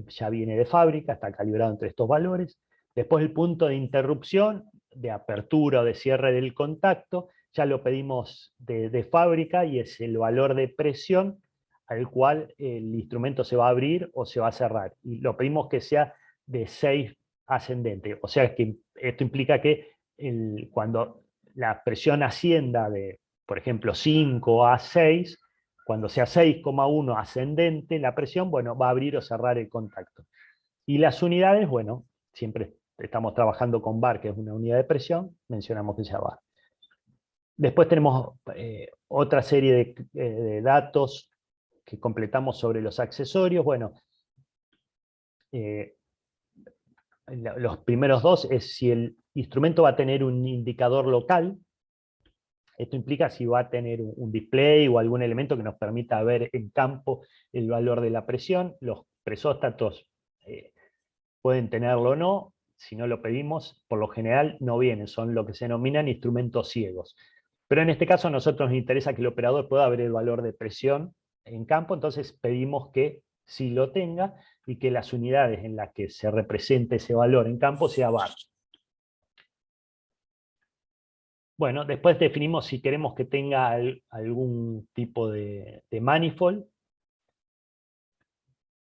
ya viene de fábrica, está calibrado entre estos valores. Después el punto de interrupción, de apertura o de cierre del contacto, ya lo pedimos de fábrica, y es el valor de presión al cual el instrumento se va a abrir o se va a cerrar. Y lo pedimos que sea de 6 ascendente. O sea, que esto implica que cuando la presión ascienda de, por ejemplo, 5 a 6, cuando sea 6,1 ascendente la presión, bueno, va a abrir o cerrar el contacto. Y las unidades, bueno, siempre estamos trabajando con bar, que es una unidad de presión, mencionamos que sea bar. Después tenemos otra serie de datos que completamos sobre los accesorios. Bueno, los primeros dos es si el instrumento va a tener un indicador local. Esto implica si va a tener un display o algún elemento que nos permita ver en campo el valor de la presión. Los presóstatos pueden tenerlo o no. Si no lo pedimos, por lo general no vienen, son lo que se denominan instrumentos ciegos. Pero en este caso a nosotros nos interesa que el operador pueda ver el valor de presión en campo, entonces pedimos que sí lo tenga y que las unidades en las que se represente ese valor en campo sea bar. Bueno, después definimos si queremos que tenga algún tipo de manifold.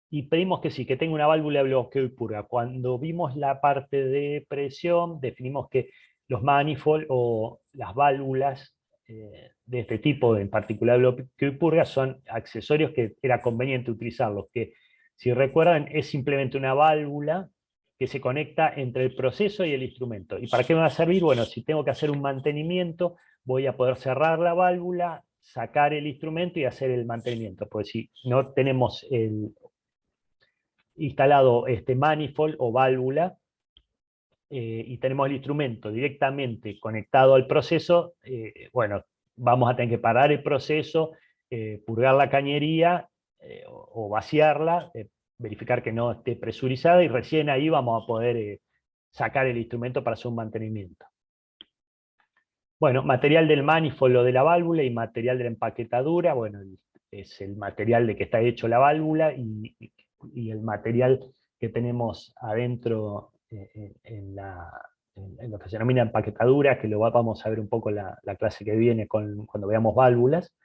Y pedimos que sí, que tenga una válvula de bloqueo y purga. Cuando vimos la parte de presión, definimos que los manifold o las válvulas de este tipo, en particular bloqueo y purga, son accesorios que era conveniente utilizarlos. Que, si recuerdan, es simplemente una válvula que se conecta entre el proceso y el instrumento. ¿Y para qué me va a servir? Bueno, si tengo que hacer un mantenimiento, voy a poder cerrar la válvula, sacar el instrumento y hacer el mantenimiento. Porque si no tenemos instalado este manifold o válvula y tenemos el instrumento directamente conectado al proceso, bueno, vamos a tener que parar el proceso, purgar la cañería o vaciarla, verificar que no esté presurizada, y recién ahí vamos a poder sacar el instrumento para hacer un mantenimiento. Bueno, material del manifold o de la válvula y material de la empaquetadura. Bueno, es el material de que está hecho la válvula y el material que tenemos adentro en lo que se denomina empaquetadura, que lo vamos a ver un poco en la clase que viene cuando veamos válvulas.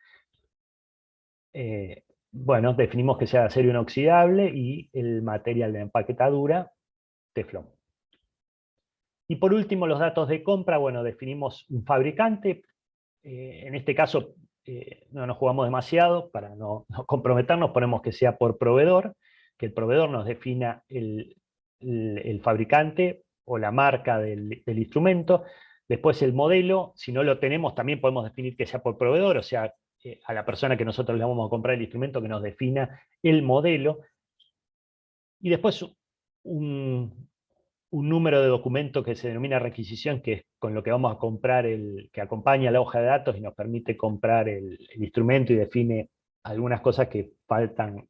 Bueno, definimos que sea de acero inoxidable y el material de empaquetadura, teflón. Y por último, los datos de compra. Bueno, definimos un fabricante. En este caso no nos jugamos demasiado, para no comprometernos, ponemos que sea por proveedor, que el proveedor nos defina el fabricante o la marca del instrumento. Después el modelo, si no lo tenemos, también podemos definir que sea por proveedor, o sea, a la persona que nosotros le vamos a comprar el instrumento que nos defina el modelo. Y después un un número de documento que se denomina requisición, que es con lo que vamos a comprar, que acompaña la hoja de datos y nos permite comprar el instrumento y define algunas cosas que faltan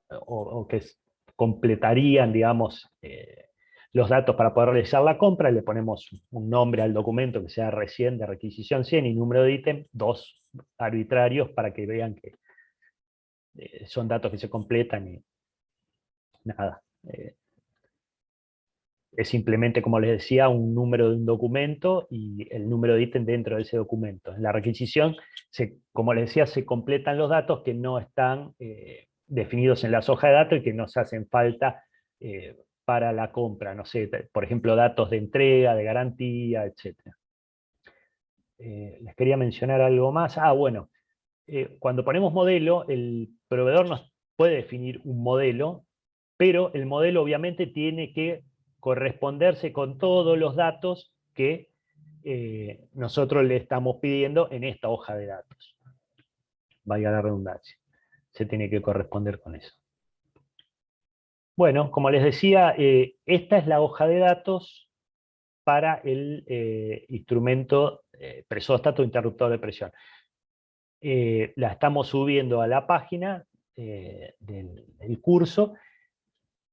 o que completarían, digamos, los datos para poder realizar la compra. Le ponemos un nombre al documento que sea recién de requisición 100 y número de ítem, 2 arbitrarios, para que vean que son datos que se completan y nada. Es simplemente, como les decía, un número de un documento y el número de ítem dentro de ese documento. En la requisición, como les decía, se completan los datos que no están definidos en las hojas de datos y que nos hacen falta para la compra. No sé, por ejemplo, datos de entrega, de garantía, etc. Les quería mencionar algo más. Bueno, cuando ponemos modelo, el proveedor nos puede definir un modelo, pero el modelo obviamente tiene que corresponderse con todos los datos que nosotros le estamos pidiendo en esta hoja de datos. Valga la redundancia. Se tiene que corresponder con eso. Bueno, como les decía, esta es la hoja de datos para el instrumento presóstato interruptor de presión. La estamos subiendo a la página del curso,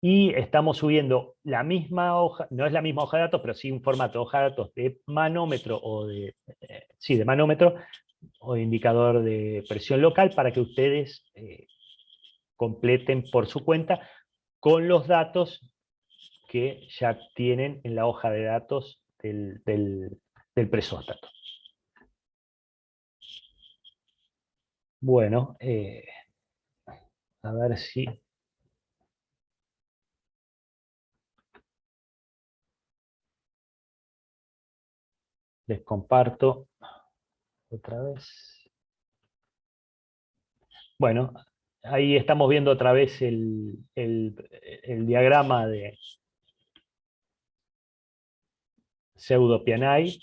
y estamos subiendo la misma hoja, no es la misma hoja de datos, pero sí un formato de hoja de datos de manómetro de manómetro o de indicador de presión local, para que ustedes completen por su cuenta con los datos que ya tienen en la hoja de datos del presóstato. Bueno, a ver si... les comparto otra vez. Bueno, ahí estamos viendo otra vez el diagrama de pseudo-PNI,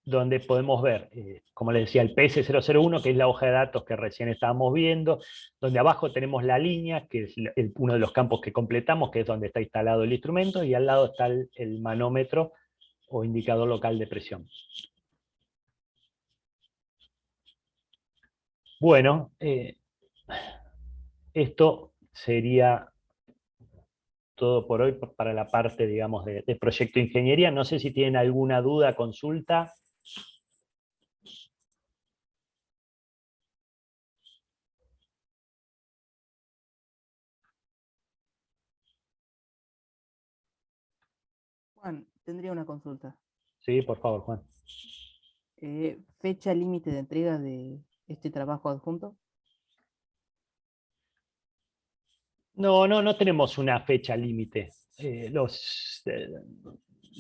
donde podemos ver, como les decía, el PS001, que es la hoja de datos que recién estábamos viendo, donde abajo tenemos la línea, que es uno de los campos que completamos, que es donde está instalado el instrumento, y al lado está el manómetro o indicador local de presión. Bueno, esto sería todo por hoy para la parte, digamos, de proyecto de ingeniería. No sé si tienen alguna duda, consulta. Juan, tendría una consulta. Sí, por favor, Juan. ¿Fecha límite de entrega de este trabajo adjunto? No tenemos una fecha límite.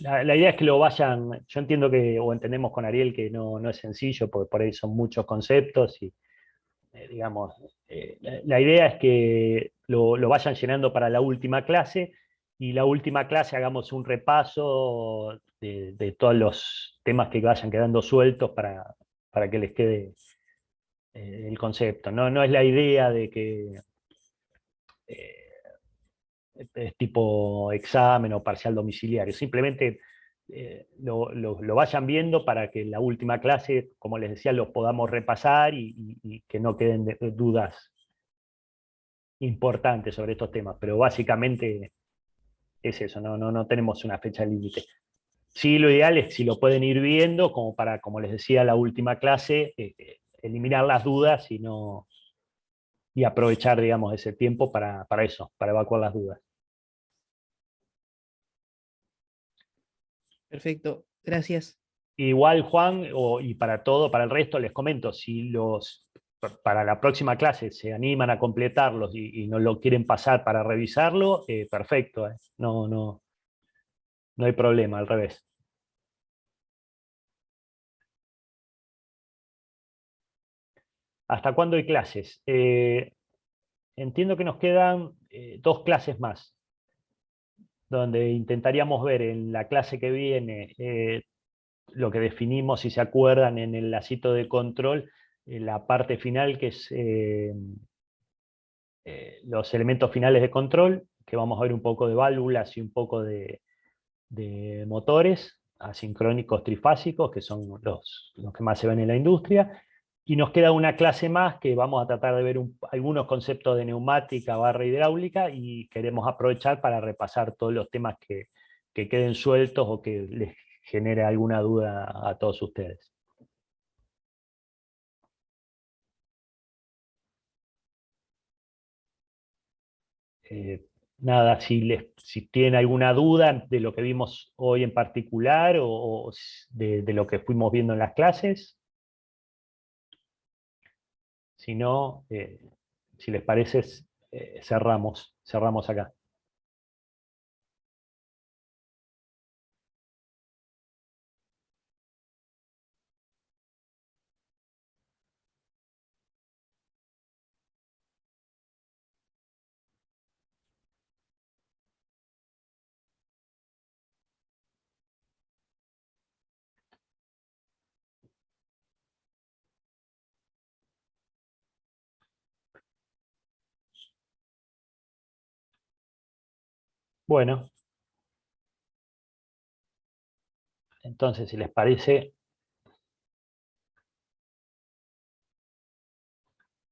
La idea es que lo vayan, yo entiendo que, o entendemos con Ariel que no es sencillo, porque por ahí son muchos conceptos y, digamos, la idea es que lo vayan llenando para la última clase, y la última clase hagamos un repaso de todos los temas que vayan quedando sueltos para que les quede el concepto. No es la idea de que es tipo examen o parcial domiciliario, simplemente lo vayan viendo para que en la última clase, como les decía, lo podamos repasar y que no queden dudas importantes sobre estos temas, pero básicamente es eso, no tenemos una fecha límite. Sí, lo ideal es si lo pueden ir viendo, como para, como les decía, la última clase, eliminar las dudas y aprovechar, digamos, ese tiempo para eso, para evacuar las dudas. Perfecto, gracias. Igual, Juan, y para el resto, les comento, si para la próxima clase se animan a completarlos y no lo quieren pasar para revisarlo, perfecto, no hay problema, al revés. ¿Hasta cuándo hay clases? Entiendo que nos quedan 2 clases más, donde intentaríamos ver en la clase que viene lo que definimos, si se acuerdan, en el lacito de control, en la parte final, que es los elementos finales de control, que vamos a ver un poco de válvulas y un poco de de motores asincrónicos trifásicos, que son los que más se ven en la industria. Y nos queda una clase más que vamos a tratar de ver algunos conceptos de neumática barra hidráulica, y queremos aprovechar para repasar todos los temas que queden sueltos o que les genere alguna duda a todos ustedes. Nada, si tienen alguna duda de lo que vimos hoy en particular o de lo que fuimos viendo en las clases. Si no, si les parece, cerramos acá. Bueno, entonces, si les parece,